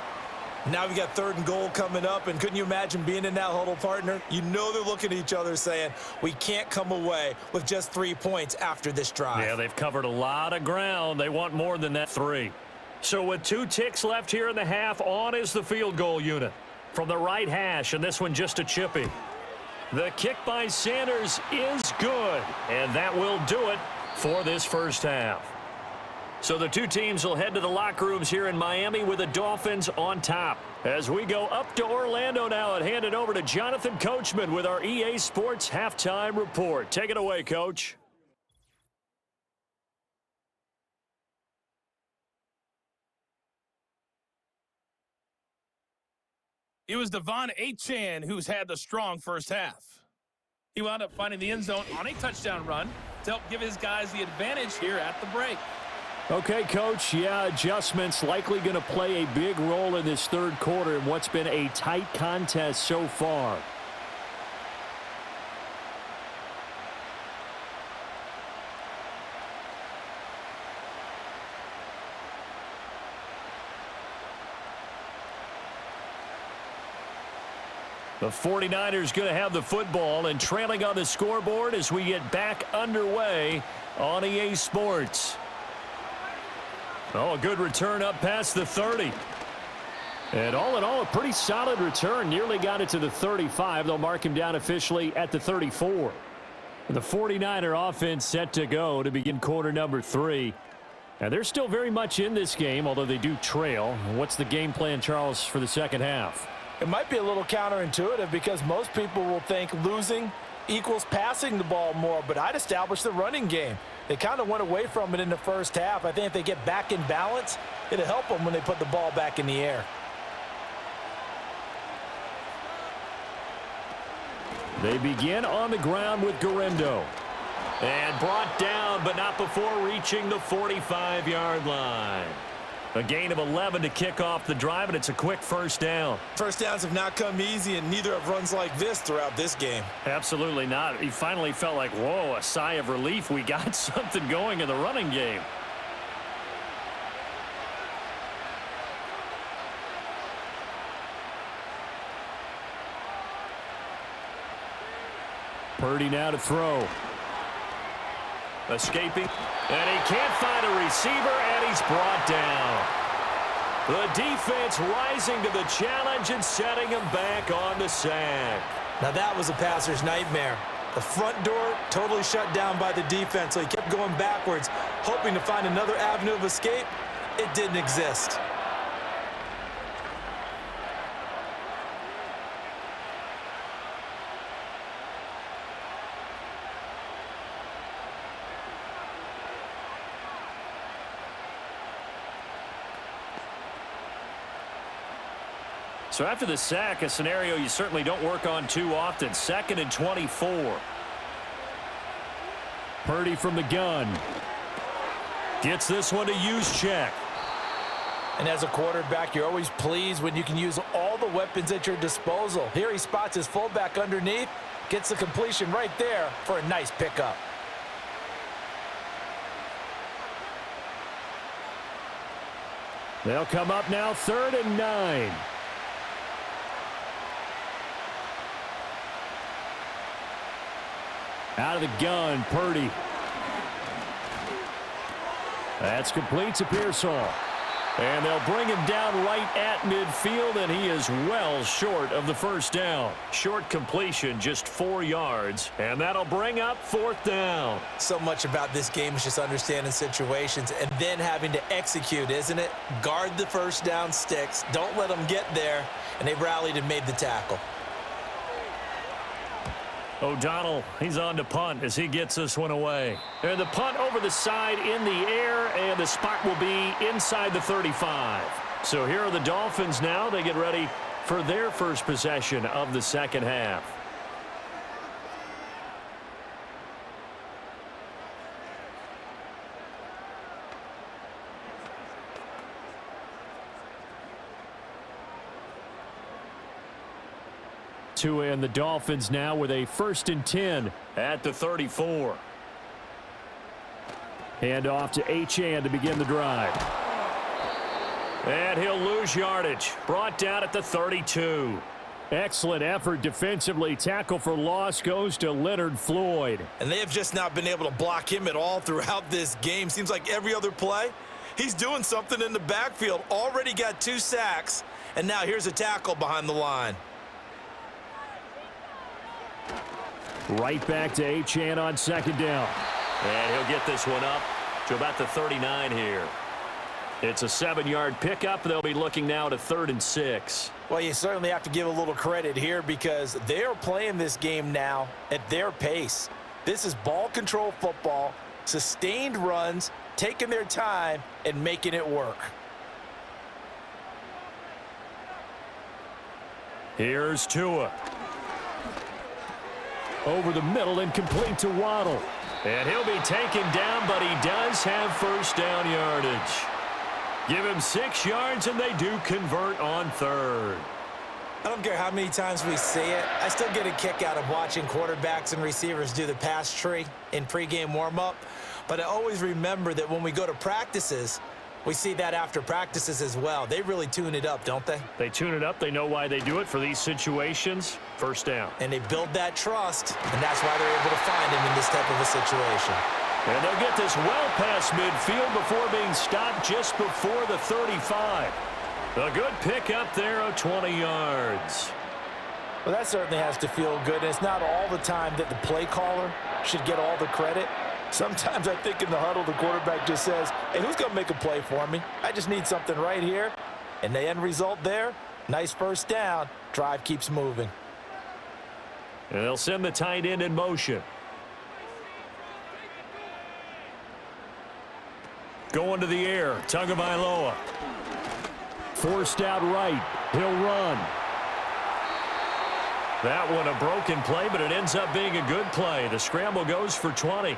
Now we got 3rd and goal coming up, and couldn't you imagine being in that huddle, partner? You know they're looking at each other saying, we can't come away with just 3 points after this drive. Yeah, they've covered a lot of ground. They want more than that 3. So with 2 ticks left here in the half, on is the field goal unit. From the right hash, and this one just a chippy. The kick by Sanders is good, and that will do it for this first half. So the two teams will head to the locker rooms here in Miami with the Dolphins on top. As we go up to Orlando now and hand it over to Jonathan Coachman with our EA Sports Halftime Report. Take it away, Coach. It was Devon Achane who's had the strong first half. He wound up finding the end zone on a touchdown run to help give his guys the advantage here at the break. Okay, Coach, yeah, adjustments likely going to play a big role in this 3rd quarter in what's been a tight contest so far. The 49ers going to have the football and trailing on the scoreboard as we get back underway on EA Sports. Oh, a good return up past the 30. And all in all, a pretty solid return. Nearly got it to the 35. They'll mark him down officially at the 34. The 49er offense set to go to begin quarter number 3. And they're still very much in this game, although they do trail. What's the game plan, Charles, for the second half? It might be a little counterintuitive because most people will think losing equals passing the ball more, but I'd establish the running game. They kind of went away from it in the first half. I think if they get back in balance, it'll help them when they put the ball back in the air. They begin on the ground with Garendo. And brought down, but not before reaching the 45-yard line. A gain of 11 to kick off the drive, and it's a quick first down. First downs have not come easy, and neither have runs like this throughout this game. Absolutely not. He finally felt like, whoa, a sigh of relief. We got something going in the running game. Purdy now to throw. Escaping, and he can't find a receiver, and he's brought down. The defense rising to the challenge and setting him back on the sack. Now that was a passer's nightmare. The front door totally shut down by the defense, so he kept going backwards, hoping to find another avenue of escape. It didn't exist. So after the sack, a scenario you certainly don't work on too often. 2nd and 24. Purdy from the gun. Gets this one to Juszczyk. And as a quarterback, you're always pleased when you can use all the weapons at your disposal. Here he spots his fullback underneath, gets the completion right there for a nice pickup. They'll come up now 3rd and 9. Out of the gun, Purdy. That's complete to Pearsall. And they'll bring him down right at midfield, and he is well short of the first down. Short completion, just 4 yards, and that'll bring up 4th down. So much about this game is just understanding situations and then having to execute, isn't it? Guard the first down sticks. Don't let them get there, and they rallied and made the tackle. O'Donnell, he's on to punt as he gets this one away. And the punt over the side in the air, and the spot will be inside the 35. So here are the Dolphins now. They get ready for their first possession of the second half. Tua and the Dolphins now with a 1st and 10 at the 34. Hand off to Achane to begin the drive. And he'll lose yardage. Brought down at the 32. Excellent effort defensively. Tackle for loss goes to Leonard Floyd. And they have just not been able to block him at all throughout this game. Seems like every other play, he's doing something in the backfield. Already got 2 sacks, and now here's a tackle behind the line. Right back to Achane on 2nd down. And he'll get this one up to about the 39 here. It's a 7-yard pickup. They'll be looking now to 3rd and 6. Well, you certainly have to give a little credit here because they're playing this game now at their pace. This is ball control football, sustained runs, taking their time and making it work. Here's Tua. Over the middle and complete to Waddle. And he'll be taken down, but he does have first down yardage. Give him 6 yards, and they do convert on 3rd. I don't care how many times we see it. I still get a kick out of watching quarterbacks and receivers do the pass tree in pregame warm-up. But I always remember that when we go to practices, we see that after practices as well. They really tune it up, don't they? They tune it up. They know why they do it for these situations. First down. And they build that trust, and that's why they're able to find him in this type of a situation. And they'll get this well past midfield before being stopped just before the 35. A good pickup there of 20 yards. Well, that certainly has to feel good. And it's not all the time that the play caller should get all the credit. Sometimes I think in the huddle, the quarterback just says, hey, who's going to make a play for me? I just need something right here. And the end result there, nice first down. Drive keeps moving. And they'll send the tight end in motion. Going to the air, Tagovailoa. Forced out right. He'll run. That one a broken play, but it ends up being a good play. The scramble goes for 20.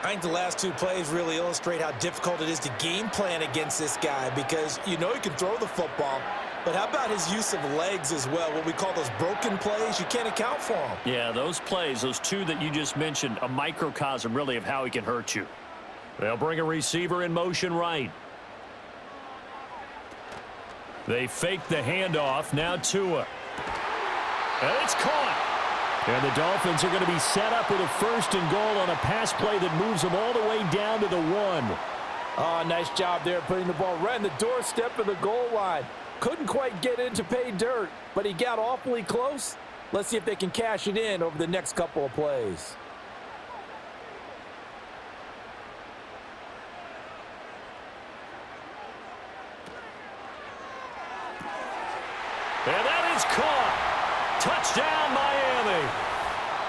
I think the last 2 plays really illustrate how difficult it is to game plan against this guy because you know he can throw the football, but how about his use of legs as well? What we call those broken plays, you can't account for them. Yeah, those plays, those 2 that you just mentioned, a microcosm really of how he can hurt you. They'll bring a receiver in motion right. They fake the handoff. Now Tua. And it's caught. And the Dolphins are going to be set up with a 1st and goal on a pass play that moves them all the way down to the 1. Oh, nice job there putting the ball right in the doorstep of the goal line. Couldn't quite get in to pay dirt, but he got awfully close. Let's see if they can cash it in over the next couple of plays. And that is caught. Touchdown, Miami.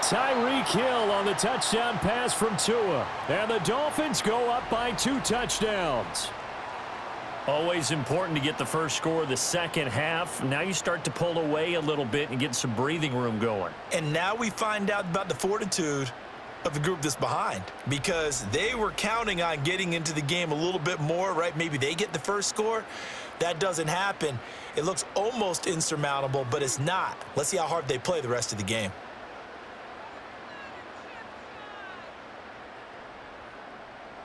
Tyreek Hill on the touchdown pass from Tua. And the Dolphins go up by 2 touchdowns. Always important to get the first score of the second half. Now you start to pull away a little bit and get some breathing room going. And now we find out about the fortitude of the group that's behind because they were counting on getting into the game a little bit more, right? Maybe they get the first score. That doesn't happen. It looks almost insurmountable, but it's not. Let's see how hard they play the rest of the game.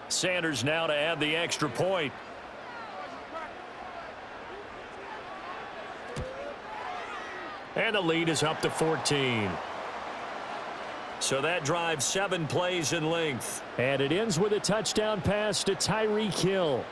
Sanders now to add the extra point. And the lead is up to 14. So that drives 7 plays in length. And it ends with a touchdown pass to Tyreek Hill.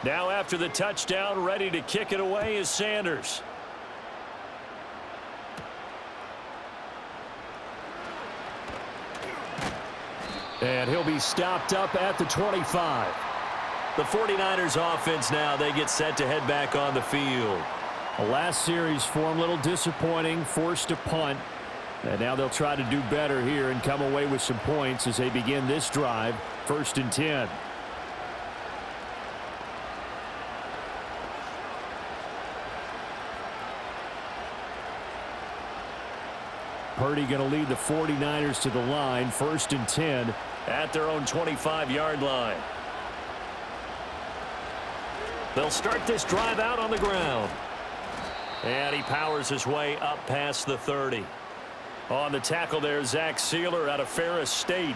Now after the touchdown, ready to kick it away is Sanders. And he'll be stopped up at the 25. The 49ers offense now, they get set to head back on the field. The last series for them, a little disappointing, forced to punt. And now they'll try to do better here and come away with some points as they begin this drive, 1st and 10. Purdy going to lead the 49ers to the line, 1st and 10 at their own 25-yard line. They'll start this drive out on the ground. And he powers his way up past the 30. On the tackle there, Zach Sealer out of Ferris State.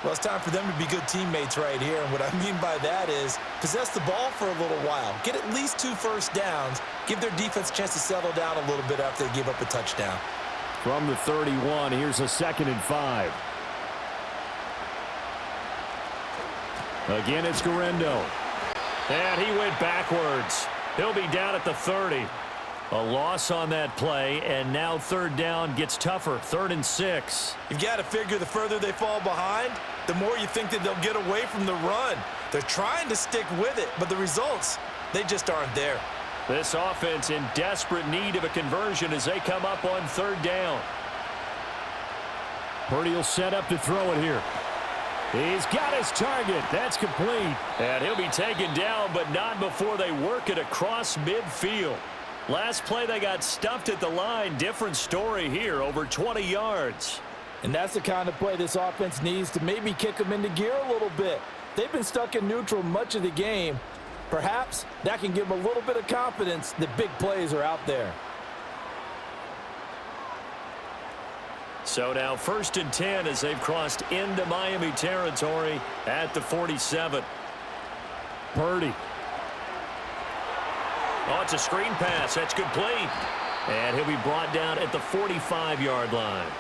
Well, it's time for them to be good teammates right here. And what I mean by that is possess the ball for a little while. Get at least 2 first downs. Give their defense a chance to settle down a little bit after they give up a touchdown. From the 31, here's a 2nd and 5. Again, it's Guerrero. And he went backwards. He'll be down at the 30. A loss on that play, and now 3rd down gets tougher. 3rd and 6. You've got to figure the further they fall behind, the more you think that they'll get away from the run. They're trying to stick with it, but the results, they just aren't there. This offense in desperate need of a conversion as they come up on 3rd down. Purdy will set up to throw it here. He's got his target. That's complete. And he'll be taken down, but not before they work it across midfield. Last play, they got stuffed at the line. Different story here, over 20 yards. And that's the kind of play this offense needs to maybe kick them into gear a little bit. They've been stuck in neutral much of the game. Perhaps that can give them a little bit of confidence that big plays are out there. So now 1st and 10 as they've crossed into Miami territory at the 47. Purdy. Oh, it's a screen pass. That's complete. And he'll be brought down at the 45-yard line.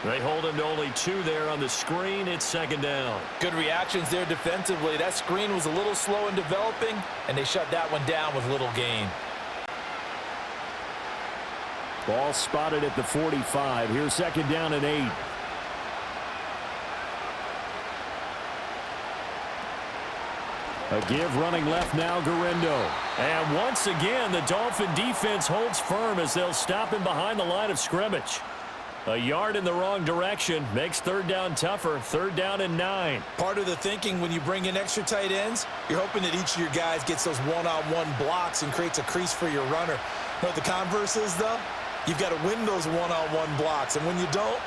They hold him to only 2 there on the screen. It's 2nd down. Good reactions there defensively. That screen was a little slow in developing, and they shut that one down with little gain. Ball spotted at the 45. Here's 2nd down and 8. A give running left now, Guerrero. And once again, the Dolphin defense holds firm as they'll stop him behind the line of scrimmage. A yard in the wrong direction makes 3rd down tougher. 3rd down and 9. Part of the thinking when you bring in extra tight ends, you're hoping that each of your guys gets those one-on-one blocks and creates a crease for your runner. You know what the converse is, though? You've got to win those one-on-one blocks, and when you don't,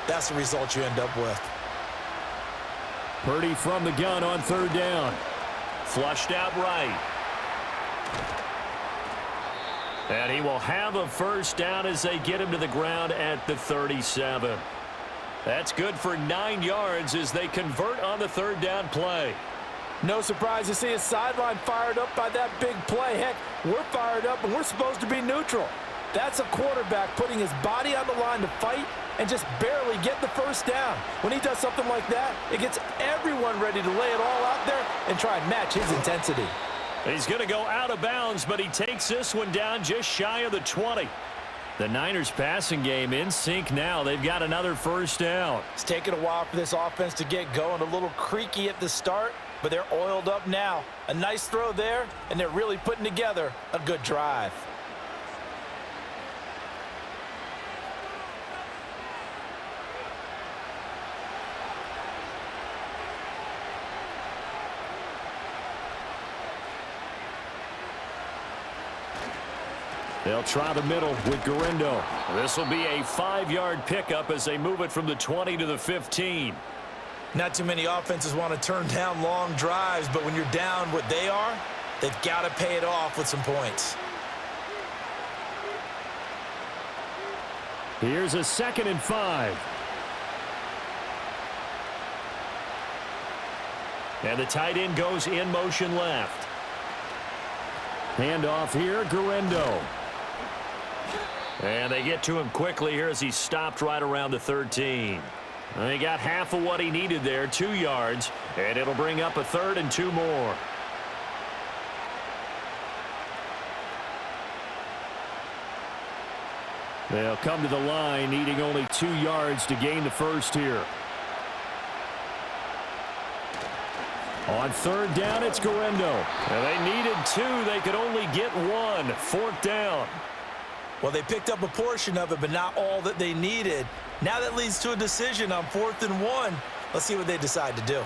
that's the result you end up with. Purdy from the gun on 3rd down. Flushed out right. And he will have a 1st down as they get him to the ground at the 37. That's good for 9 yards as they convert on the 3rd down play. No surprise to see his sideline fired up by that big play. Heck, we're fired up, and we're supposed to be neutral. That's a quarterback putting his body on the line to fight and just barely get the 1st down. When he does something like that, it gets everyone ready to lay it all out there and try and match his intensity. He's going to go out of bounds, but he takes this one down just shy of the 20. The Niners passing game in sync now. They've got another 1st down. It's taken a while for this offense to get going. A little creaky at the start, but they're oiled up now. A nice throw there, and they're really putting together a good drive. They'll try the middle with Guerrero. This will be a 5-yard pickup as they move it from the 20 to the 15. Not too many offenses want to turn down long drives, but when you're down what they are, they've got to pay it off with some points. Here's a 2nd and 5. And the tight end goes in motion left. Handoff here, Guerrero. And they get to him quickly here as he stopped right around the 13. And he got half of what he needed there, 2 yards, and it'll bring up a 3rd and 2 more. They'll come to the line, needing only 2 yards to gain the first here. On third down, it's Guerrero. And they needed 2. They could only get 1. 4th down. Well, they picked up a portion of it, but not all that they needed. Now that leads to a decision on 4th and 1. Let's see what they decide to do.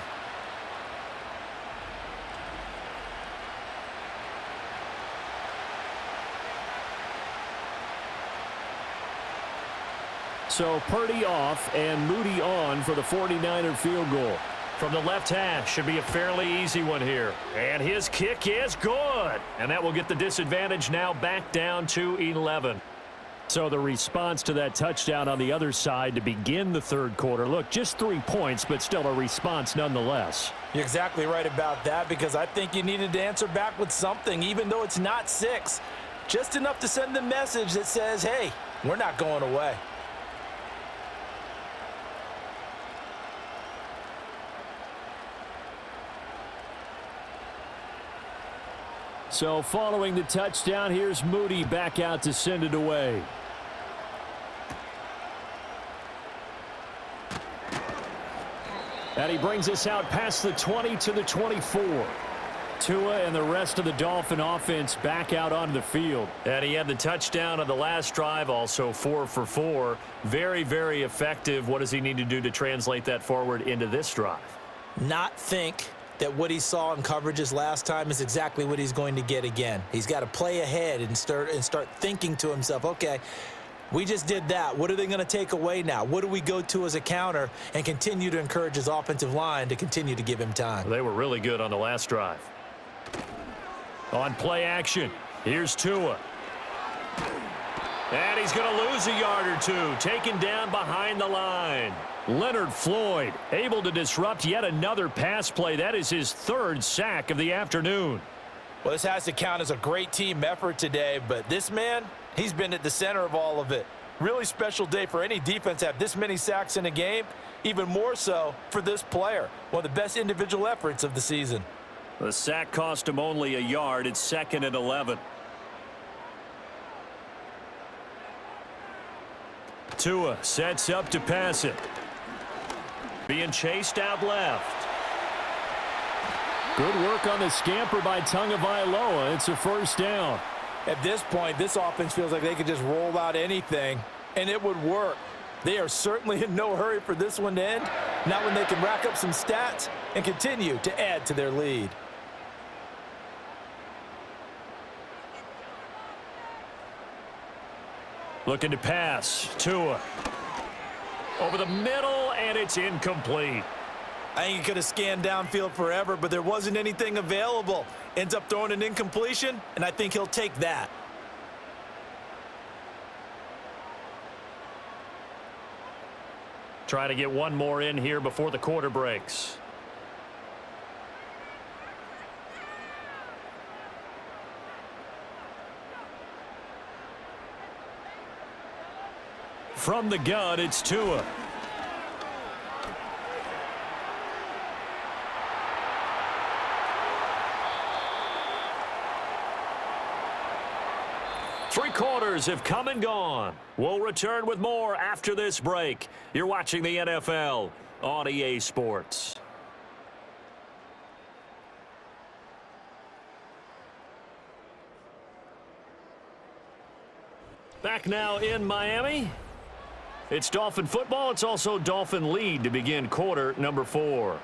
So Purdy off and Moody on for the 49er field goal. From the left hash, should be a fairly easy one here. And his kick is good. And that will get the disadvantage now back down to 11. So the response to that touchdown on the other side to begin the third quarter. Look, just 3 points, but still a response nonetheless. You're exactly right about that, because I think you needed to answer back with something, even though it's not 6. Just enough to send the message that says, hey, we're not going away. So following the touchdown, here's Moody back out to send it away. And he brings us out past the 20 to the 24. Tua and the rest of the Dolphin offense back out onto the field. And he had the touchdown on the last drive, also 4 for 4. Very, very effective. What does he need to do to translate that forward into this drive? Not think that what he saw in coverages last time is exactly what he's going to get again. He's got to play ahead and start thinking to himself, okay, we just did that. What are they going to take away now? What do we go to as a counter? And continue to encourage his offensive line to continue to give him time. They were really good on the last drive. On play action, here's Tua. And he's going to lose a yard or 2, taken down behind the line. Leonard Floyd able to disrupt yet another pass play. That is his 3rd sack of the afternoon. Well, this has to count as a great team effort today, but this man, he's been at the center of all of it. Really special day for any defense to have this many sacks in a game, even more so for this player. One of the best individual efforts of the season. The sack cost him only a yard. It's 2nd and 11. Tua sets up to pass it. Being chased out left. Good work on the scamper by Tagovailoa. It's a 1st down. At this point, this offense feels like they could just roll out anything, and it would work. They are certainly in no hurry for this one to end. Not when they can rack up some stats and continue to add to their lead. Looking to pass. Tua. Over the middle, and it's incomplete. I think he could have scanned downfield forever, but there wasn't anything available. Ends up throwing an incompletion, and I think he'll take that. Try to get one more in here before the quarter breaks. From the gun, it's Tua. Three quarters have come and gone. We'll return with more after this break. You're watching the NFL on EA Sports. Back now in Miami. It's Dolphin football. It's also Dolphin lead to begin quarter number 4.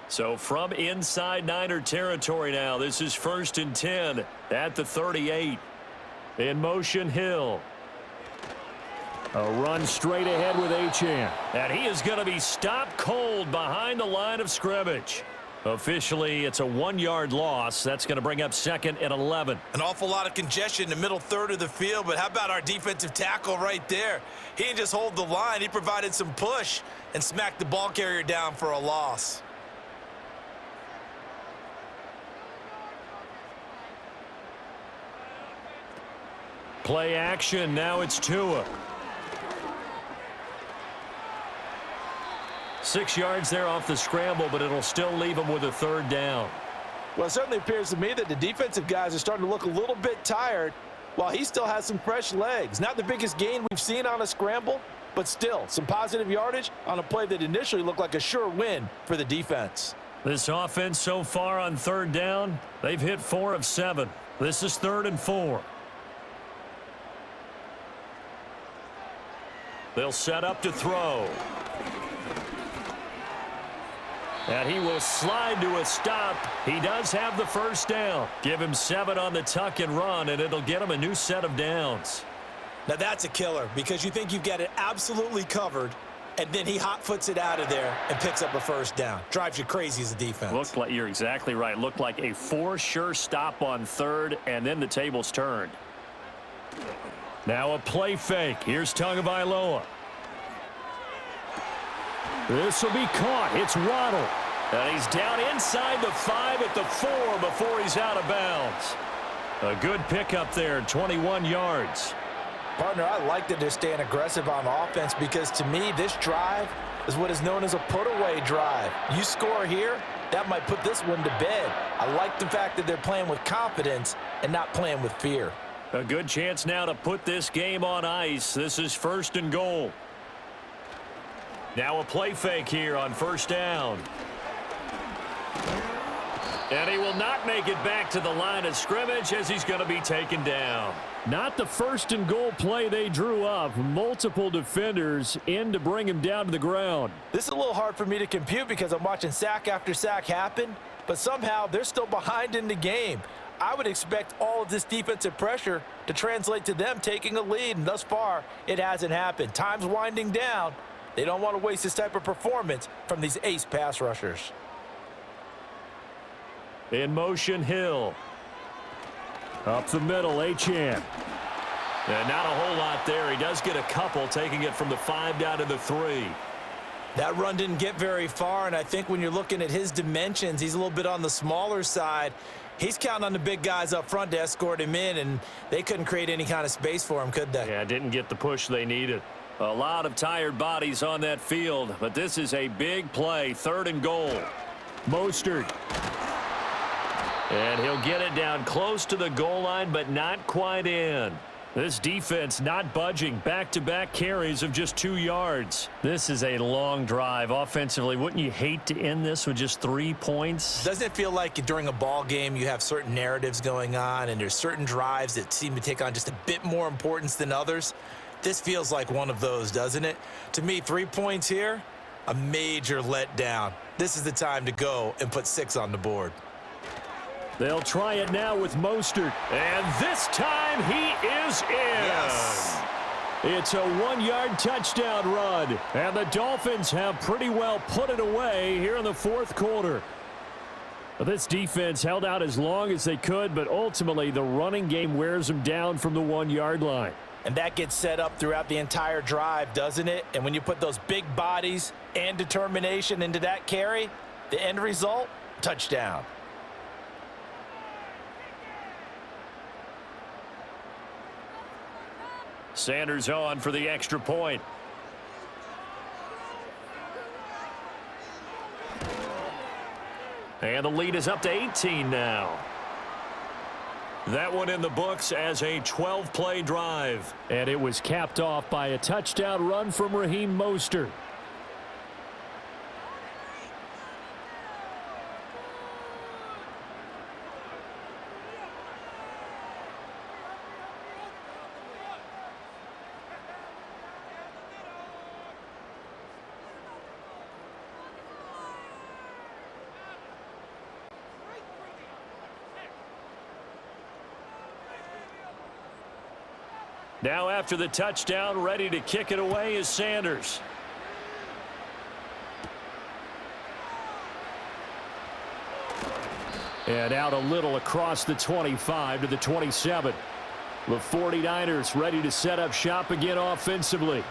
So from inside Niner territory now, this is 1st and 10 at the 38. In motion, Hill. A run straight ahead with Achane. And he is going to be stopped cold behind the line of scrimmage. Officially, it's a 1-yard loss. That's going to bring up 2nd and 11. An awful lot of congestion in the middle third of the field, but how about our defensive tackle right there? He didn't just hold the line. He provided some push and smacked the ball carrier down for a loss. Play action. Now it's Tua. 6 yards there off the scramble, but it'll still leave him with a 3rd down. Well, it certainly appears to me that the defensive guys are starting to look a little bit tired while he still has some fresh legs. Not the biggest gain we've seen on a scramble, but still some positive yardage on a play that initially looked like a sure win for the defense. This offense so far on 3rd down, they've hit 4 of 7. This is 3rd and 4. They'll set up to throw. And he will slide to a stop. He does have the 1st down. Give him 7 on the tuck and run, and it'll get him a new set of downs. Now that's a killer because you think you've got it absolutely covered, and then he hot foots it out of there and picks up a 1st down. Drives you crazy as a defense. Looked like, you're exactly right. Looked like a for sure stop on 3rd, and then the tables turned. Now a play fake. Here's Tagovailoa. This will be caught. It's Waddle. And he's down inside the 5 at the 4 before he's out of bounds. A good pickup there, 21 yards. Partner, I like that they're staying aggressive on offense because to me, this drive is what is known as a put-away drive. You score here, that might put this one to bed. I like the fact that they're playing with confidence and not playing with fear. A good chance now to put this game on ice. This is 1st and goal. Now a play fake here on 1st down. And he will not make it back to the line of scrimmage as he's going to be taken down. Not the 1st and goal play they drew up. Multiple defenders in to bring him down to the ground. This is a little hard for me to compute because I'm watching sack after sack happen, but somehow they're still behind in the game. I would expect all of this defensive pressure to translate to them taking a lead, and thus far, it hasn't happened. Time's winding down. They don't want to waste this type of performance from these ace pass rushers. In motion, Hill. Up the middle, Achane. And not a whole lot there. He does get a couple, taking it from the 5 down to the 3. That run didn't get very far, and I think when you're looking at his dimensions, he's a little bit on the smaller side. He's counting on the big guys up front to escort him in, and they couldn't create any kind of space for him, could they? Yeah, didn't get the push they needed. A lot of tired bodies on that field, but this is a big play. 3rd and goal. Mostert. And he'll get it down close to the goal line, but not quite in. This defense not budging. Back-to-back carries of just 2 yards. This is a long drive offensively. Wouldn't you hate to end this with just 3 points? Doesn't it feel like during a ball game you have certain narratives going on and there's certain drives that seem to take on just a bit more importance than others? This feels like one of those, doesn't it? To me, 3 points here, a major letdown. This is the time to go and put 6 on the board. They'll try it now with Mostert. And this time he is in. Yes. It's a 1-yard touchdown run. And the Dolphins have pretty well put it away here in the 4th quarter. This defense held out as long as they could, but ultimately the running game wears them down from the 1-yard line. And that gets set up throughout the entire drive, doesn't it? And when you put those big bodies and determination into that carry, the end result, touchdown. Sanders on for the extra point. And the lead is up to 18 now. That one in the books as a 12-play drive. And it was capped off by a touchdown run from Raheem Mostert. Now after the touchdown, ready to kick it away is Sanders. And out a little across the 25 to the 27. The 49ers ready to set up shop again offensively.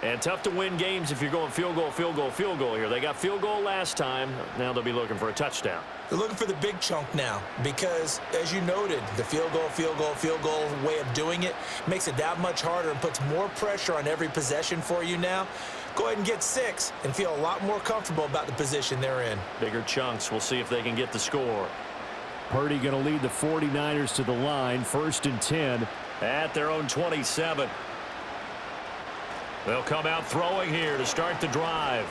And tough to win games if you're going field goal, field goal, field goal here. They got field goal last time. Now they'll be looking for a touchdown. They're looking for the big chunk now because, as you noted, the field goal way of doing it makes it that much harder and puts more pressure on every possession for you now. go ahead and get 6 and feel a lot more comfortable about the position they're in. Bigger chunks. We'll see if they can get the score. Purdy going to lead the 49ers to the line. 1st and 10 at their own 27. They'll come out throwing here to start the drive.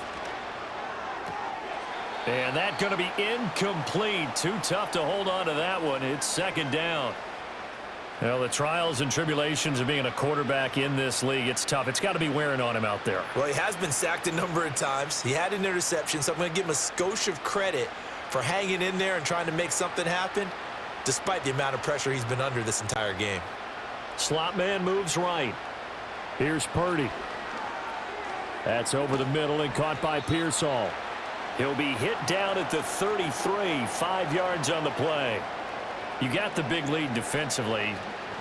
And that's going to be incomplete. Too tough to hold on to that one. It's 2nd down. Well, the trials and tribulations of being a quarterback in this league, it's tough. It's got to be wearing on him out there. Well, he has been sacked a number of times. He had an interception, so I'm going to give him a skosh of credit for hanging in there and trying to make something happen, despite the amount of pressure he's been under this entire game. Slot man moves right. Here's Purdy. That's over the middle and caught by Pearsall. He'll be hit down at the 33, 5 yards on the play. You got the big lead defensively,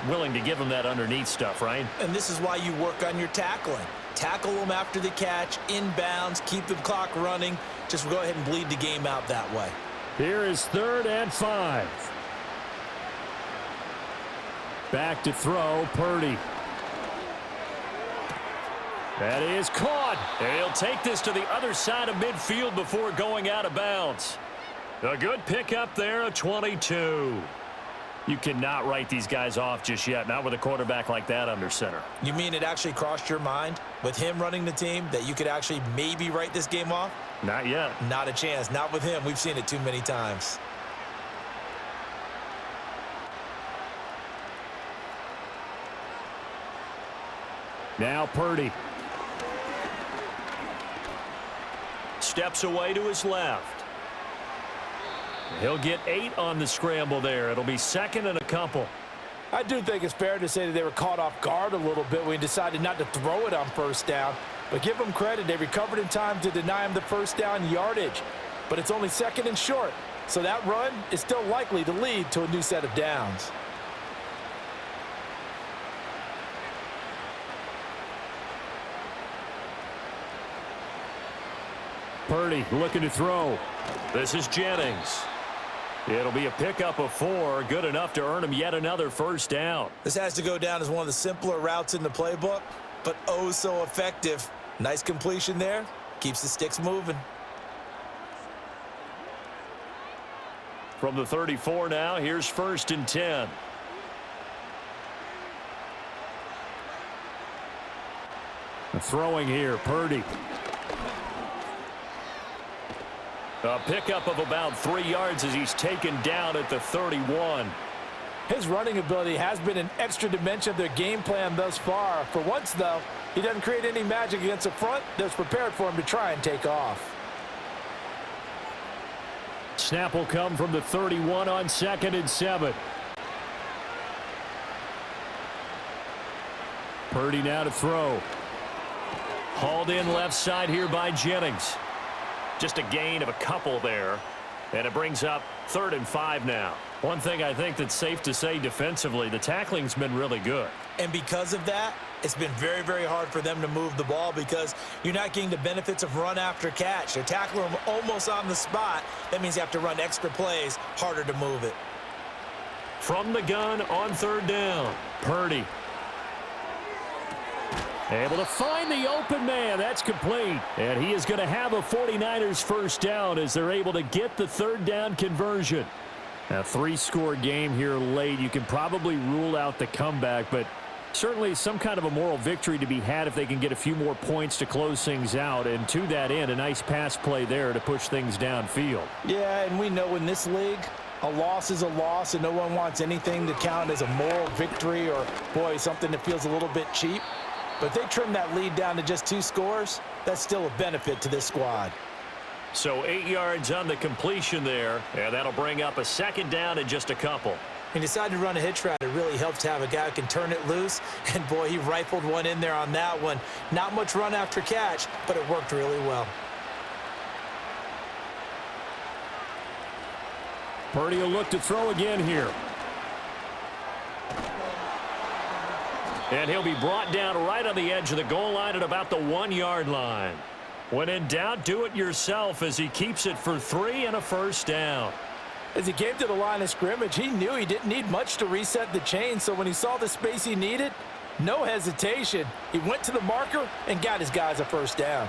willing to give him that underneath stuff, right? And this is why you work on your tackling. Tackle them after the catch, inbounds, keep the clock running. Just go ahead and bleed the game out that way. Here is 3rd and 5. Back to throw, Purdy. That is caught. And he'll take this to the other side of midfield before going out of bounds. A good pickup there, a 22. You cannot write these guys off just yet, not with a quarterback like that under center. You mean it actually crossed your mind with him running the team that you could actually maybe write this game off? Not yet. Not a chance. Not with him. We've seen it too many times. Now Purdy. Steps away to his left. He'll get 8 on the scramble there. It'll be 2nd and a couple. I do think it's fair to say that they were caught off guard a little bit when he decided not to throw it on 1st down. But give them credit. They recovered in time to deny him the 1st down yardage. But it's only 2nd and short. So that run is still likely to lead to a new set of downs. Purdy looking to throw. This is Jennings. It'll be a pickup of 4, good enough to earn him yet another 1st down. This has to go down as one of the simpler routes in the playbook, but oh so effective. Nice completion there. Keeps the sticks moving. From the 34 now, here's 1st and 10. Throwing here, Purdy. A pickup of about 3 yards as he's taken down at the 31. His running ability has been an extra dimension of their game plan thus far. For once, though, he doesn't create any magic against the front that's prepared for him to try and take off. Snap will come from the 31 on 2nd and 7. Purdy now to throw. Hauled in left side here by Jennings. Just a gain of a couple there, and it brings up 3rd and 5 now. One thing I think that's safe to say defensively, the tackling's been really good. And because of that, it's been very, very hard for them to move the ball because you're not getting the benefits of run after catch. They're tackling them almost on the spot. That means you have to run extra plays, harder to move it. From the gun on 3rd down, Purdy. Able to find the open man. That's complete. And he is going to have a 49ers 1st down as they're able to get the 3rd down conversion. A 3-score game here late. You can probably rule out the comeback, but certainly some kind of a moral victory to be had if they can get a few more points to close things out. And to that end, a nice pass play there to push things downfield. Yeah, and we know in this league, a loss is a loss, and no one wants anything to count as a moral victory or, boy, something that feels a little bit cheap. But if they trim that lead down to just 2 scores, that's still a benefit to this squad. So 8 yards on the completion there, and that'll bring up a 2nd down and just a couple. He decided to run a hitch route. It really helps to have a guy who can turn it loose, and boy, he rifled one in there on that one. Not much run after catch, but it worked really well. Purdy will look to throw again here. And he'll be brought down right on the edge of the goal line at about the 1-yard line. When in doubt, do it yourself as he keeps it for 3 and a 1st down. As he came to the line of scrimmage, he knew he didn't need much to reset the chain, so when he saw the space he needed, No hesitation. He went to the marker and got his guys a first down.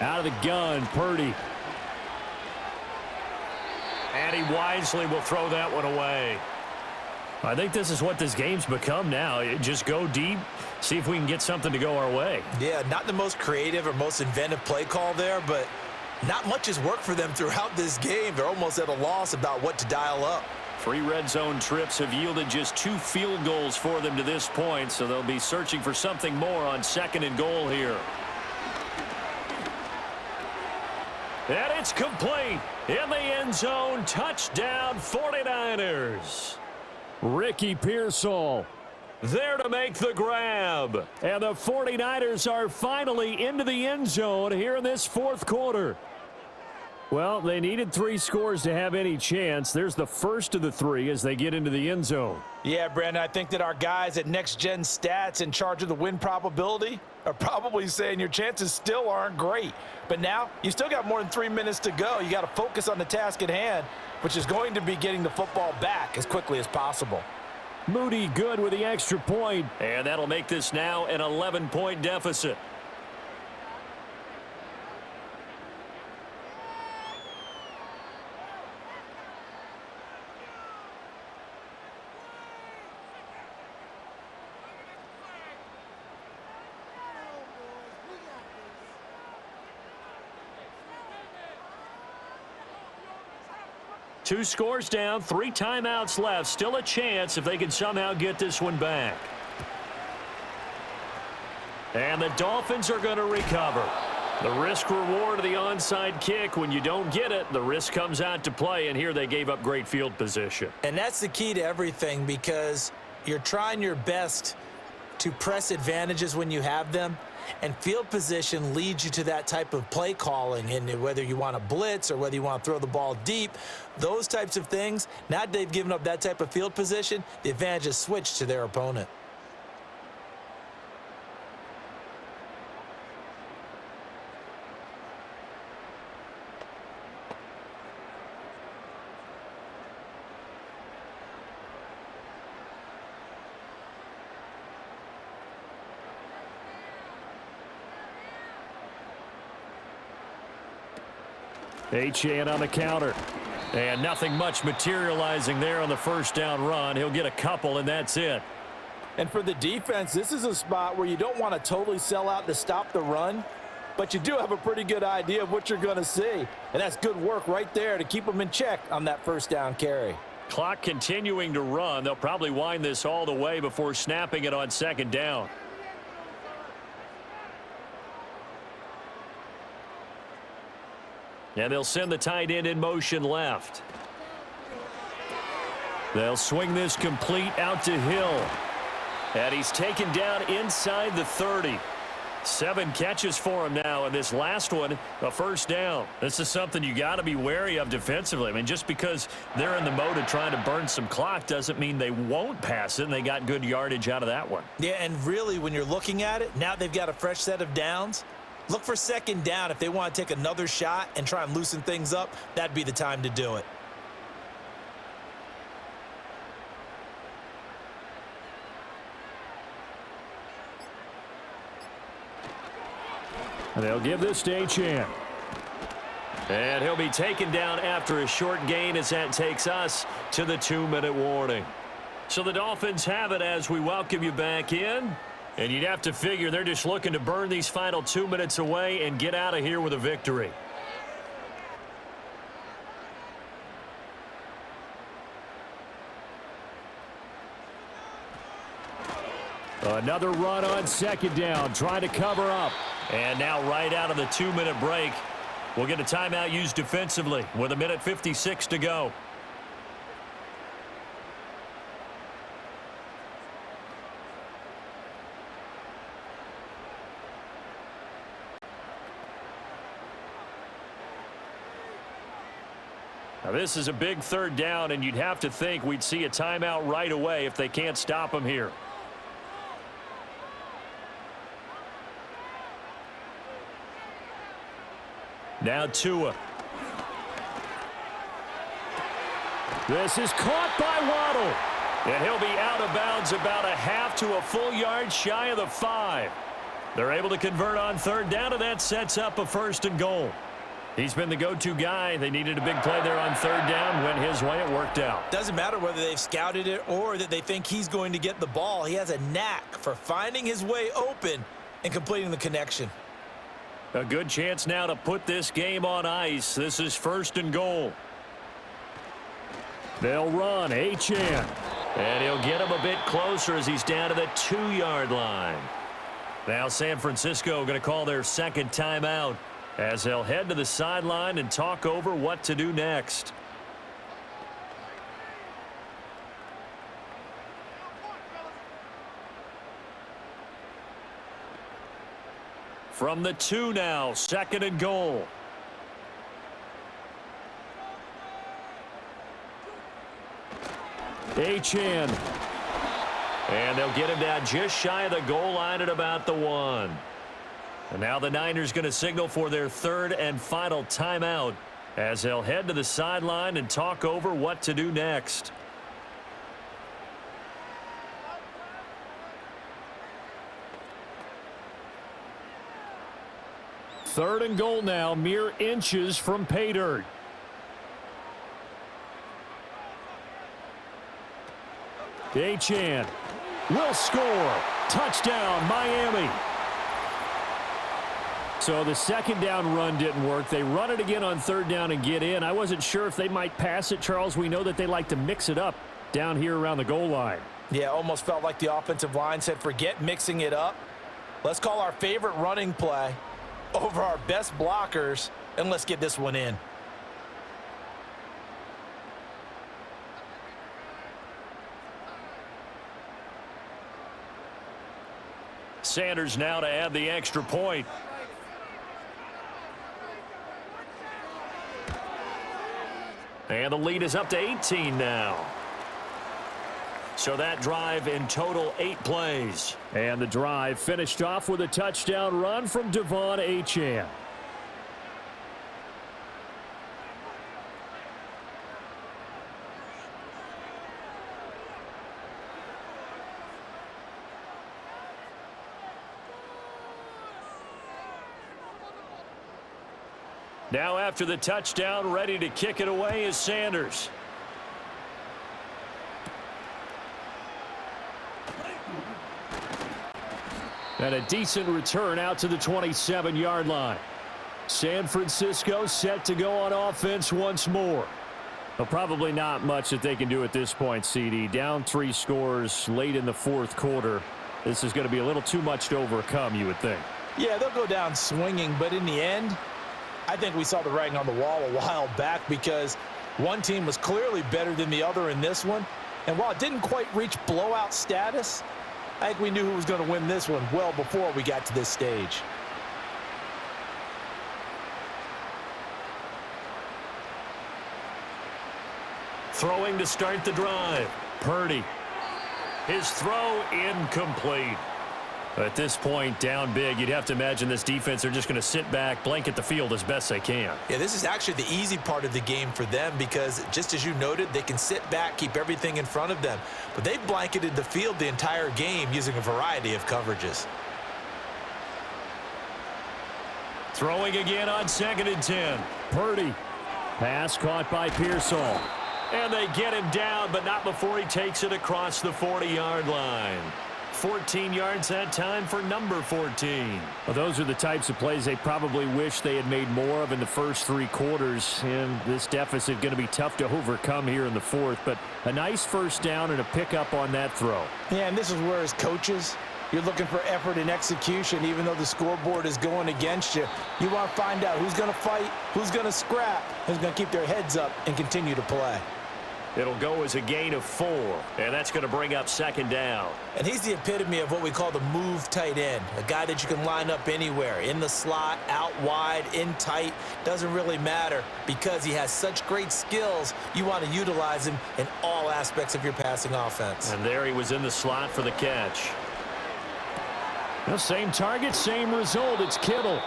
Out of the gun, Purdy. And he wisely will throw that one away. I think this is what this game's become now. Just go deep, see if we can get something to go our way. Yeah, not the most creative or most inventive play call there, but not much has worked for them throughout this game. They're almost at a loss about what to dial up. 3 red zone trips have yielded just 2 field goals for them to this point, so they'll be searching for something more on 2nd and goal here. And it's complete in the end zone. Touchdown 49ers. Ricky Pearsall there to make the grab. And the 49ers are finally into the end zone here in this 4th quarter. Well, they needed 3 scores to have any chance. There's the first of the 3 as they get into the end zone. Yeah, Brandon, I think that our guys at Next Gen Stats in charge of the win probability are probably saying your chances still aren't great. But now you still got more than 3 minutes to go. You got to focus on the task at hand, which is going to be getting the football back as quickly as possible. Moody good with the extra point, and that'll make this now an 11-point deficit. Two scores down, 3 timeouts left. Still a chance if they can somehow get this one back. And the Dolphins are going to recover. The risk reward of the onside kick. When you don't get it, the risk comes out to play, and here they gave up great field position. And that's the key to everything, because you're trying your best to press advantages when you have them, and field position leads you to that type of play calling. And whether you want to blitz or whether you want to throw the ball deep, those types of things, now that they've given up that type of field position, the advantage is switched to their opponent. Achane on the counter. And nothing much materializing there on the first down run. He'll get a couple, and that's it. And for the defense, this is a spot where you don't want to totally sell out to stop the run, but you do have a pretty good idea of what you're going to see. And that's good work right there to keep them in check on that first down carry. Clock continuing to run. They'll probably wind this all the way before snapping it on 2nd down. And they'll send the tight end in motion left. They'll swing this complete out to Hill. And he's taken down inside the 30. 7 catches for him now, and this last one, a first down. This is something you got to be wary of defensively. I mean, just because they're in the mode of trying to burn some clock doesn't mean they won't pass it, and they got good yardage out of that one. Yeah, and really, when you're looking at it, now they've got a fresh set of downs. Look for 2nd down. If they want to take another shot and try and loosen things up, that'd be the time to do it. And they'll give this to Achane. And he'll be taken down after a short gain as that takes us to the 2-minute warning. So the Dolphins have it as we welcome you back in. And you'd have to figure they're just looking to burn these final 2 minutes away and get out of here with a victory. Another run on 2nd down, trying to cover up. And now right out of the 2-minute break, we'll get a timeout used defensively with 1:56 to go. Now this is a big 3rd down, and you'd have to think we'd see a timeout right away if they can't stop them here. Now Tua. This is caught by Waddle. And he'll be out of bounds about a half to a full yard shy of the 5. They're able to convert on third down, and that sets up a first and goal. He's been the go-to guy. They needed a big play there on third down. Went his way. It worked out. Doesn't matter whether they've scouted it or that they think he's going to get the ball. He has a knack for finding his way open and completing the connection. A good chance now to put this game on ice. This is first and goal. They'll run. Achane. And he'll get him a bit closer as he's down to the 2-yard line. Now San Francisco going to call their second timeout as they'll head to the sideline and talk over what to do next. From the 2 now, second and goal. Achane. And they'll get him down just shy of the goal line at about the 1. And now the Niners going to signal for their third and final timeout as they'll head to the sideline and talk over what to do next. Third and goal now, mere inches from pay dirt. Achane will score. Touchdown, Miami. So the second down run didn't work. They run it again on third down and get in. I wasn't sure if they might pass it, Charles. We know that they like to mix it up down here around the goal line. Yeah, almost felt like the offensive line said, forget mixing it up. Let's call our favorite running play over our best blockers, and let's get this one in. Sanders now to add the extra point. And the lead is up to 18 now. So that drive in total 8 plays. And the drive finished off with a touchdown run from Devon Achane. Now after the touchdown, ready to kick it away is Sanders. And a decent return out to the 27-yard line. San Francisco set to go on offense once more. Well, probably not much that they can do at this point, CD. Down 3 scores late in the fourth quarter. This is going to be a little too much to overcome, you would think. Yeah, they'll go down swinging, but in the end, I think we saw the writing on the wall a while back because one team was clearly better than the other in this one. And while it didn't quite reach blowout status, I think we knew who was going to win this one well before we got to this stage. Throwing to start the drive. Purdy. His throw incomplete. At this point, down big, you'd have to imagine this defense are just going to sit back, blanket the field as best they can. Yeah, this is actually the easy part of the game for them because, just as you noted, they can sit back, keep everything in front of them. But they've blanketed the field the entire game using a variety of coverages. Throwing again on 2nd and 10. Purdy. Pass caught by Pearsall. And they get him down, but not before he takes it across the 40-yard line. 14 yards that time for number 14. Well, those are the types of plays they probably wish they had made more of in the first 3 quarters. And this deficit going to be tough to overcome here in the fourth. But a nice first down and a pickup on that throw. Yeah, and this is where as coaches, you're looking for effort and execution. Even though the scoreboard is going against you, you want to find out who's going to fight, who's going to scrap, who's going to keep their heads up and continue to play. It'll go as a gain of 4, and that's going to bring up 2nd down. And he's the epitome of what we call the move tight end, a guy that you can line up anywhere, in the slot, out wide, in tight, doesn't really matter because he has such great skills. You want to utilize him in all aspects of your passing offense. And there he was in the slot for the catch. The same target, same result. It's Kittle.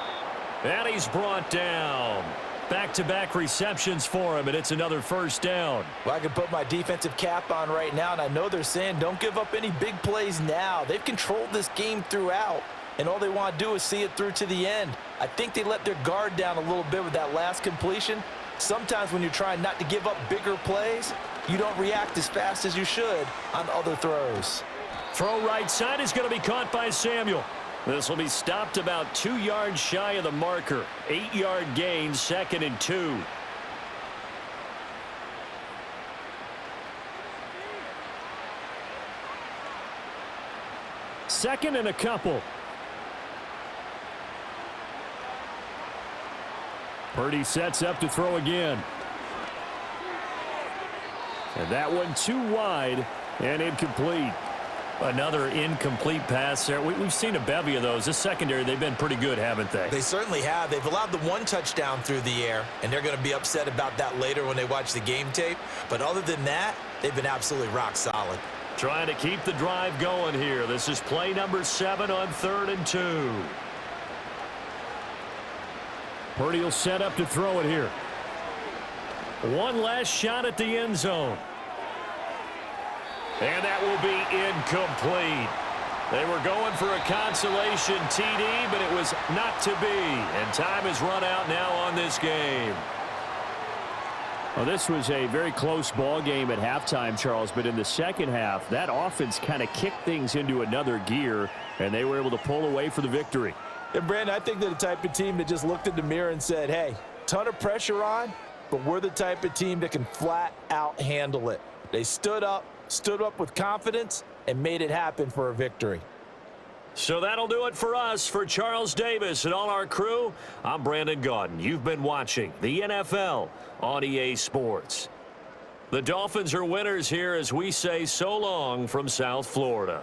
And he's brought down. Back-to-back receptions for him, and it's another first down. Well, I can put my defensive cap on right now, and I know they're saying don't give up any big plays now. They've controlled this game throughout, and all they want to do is see it through to the end. I think they let their guard down a little bit with that last completion. Sometimes when you're trying not to give up bigger plays, you don't react as fast as you should on other throws. Throw right side is going to be caught by Samuel. This will be stopped about 2 yards shy of the marker. 8-yard gain, 2nd and 2. Second and a couple. Purdy sets up to throw again. And that one too wide and incomplete. Another incomplete pass there. We've seen a bevy of those. This secondary, they've been pretty good, haven't they? They certainly have. They've allowed the 1 touchdown through the air, and they're going to be upset about that later when they watch the game tape. But other than that, they've been absolutely rock solid. Trying to keep the drive going here. This is play number 7 on 3rd and 2. Purdy will set up to throw it here. One last shot at the end zone. And that will be incomplete. They were going for a consolation TD, but it was not to be. And time has run out now on this game. Well, this was a very close ball game at halftime, Charles, but in the second half, that offense kind of kicked things into another gear, and they were able to pull away for the victory. And, Brandon, I think they're the type of team that just looked in the mirror and said, hey, ton of pressure on, but we're the type of team that can flat out handle it. They stood up with confidence, and made it happen for a victory. So that'll do it for us. For Charles Davis and all our crew, I'm Brandon Gaudin. You've been watching the NFL on EA Sports. The Dolphins are winners here as we say so long from South Florida.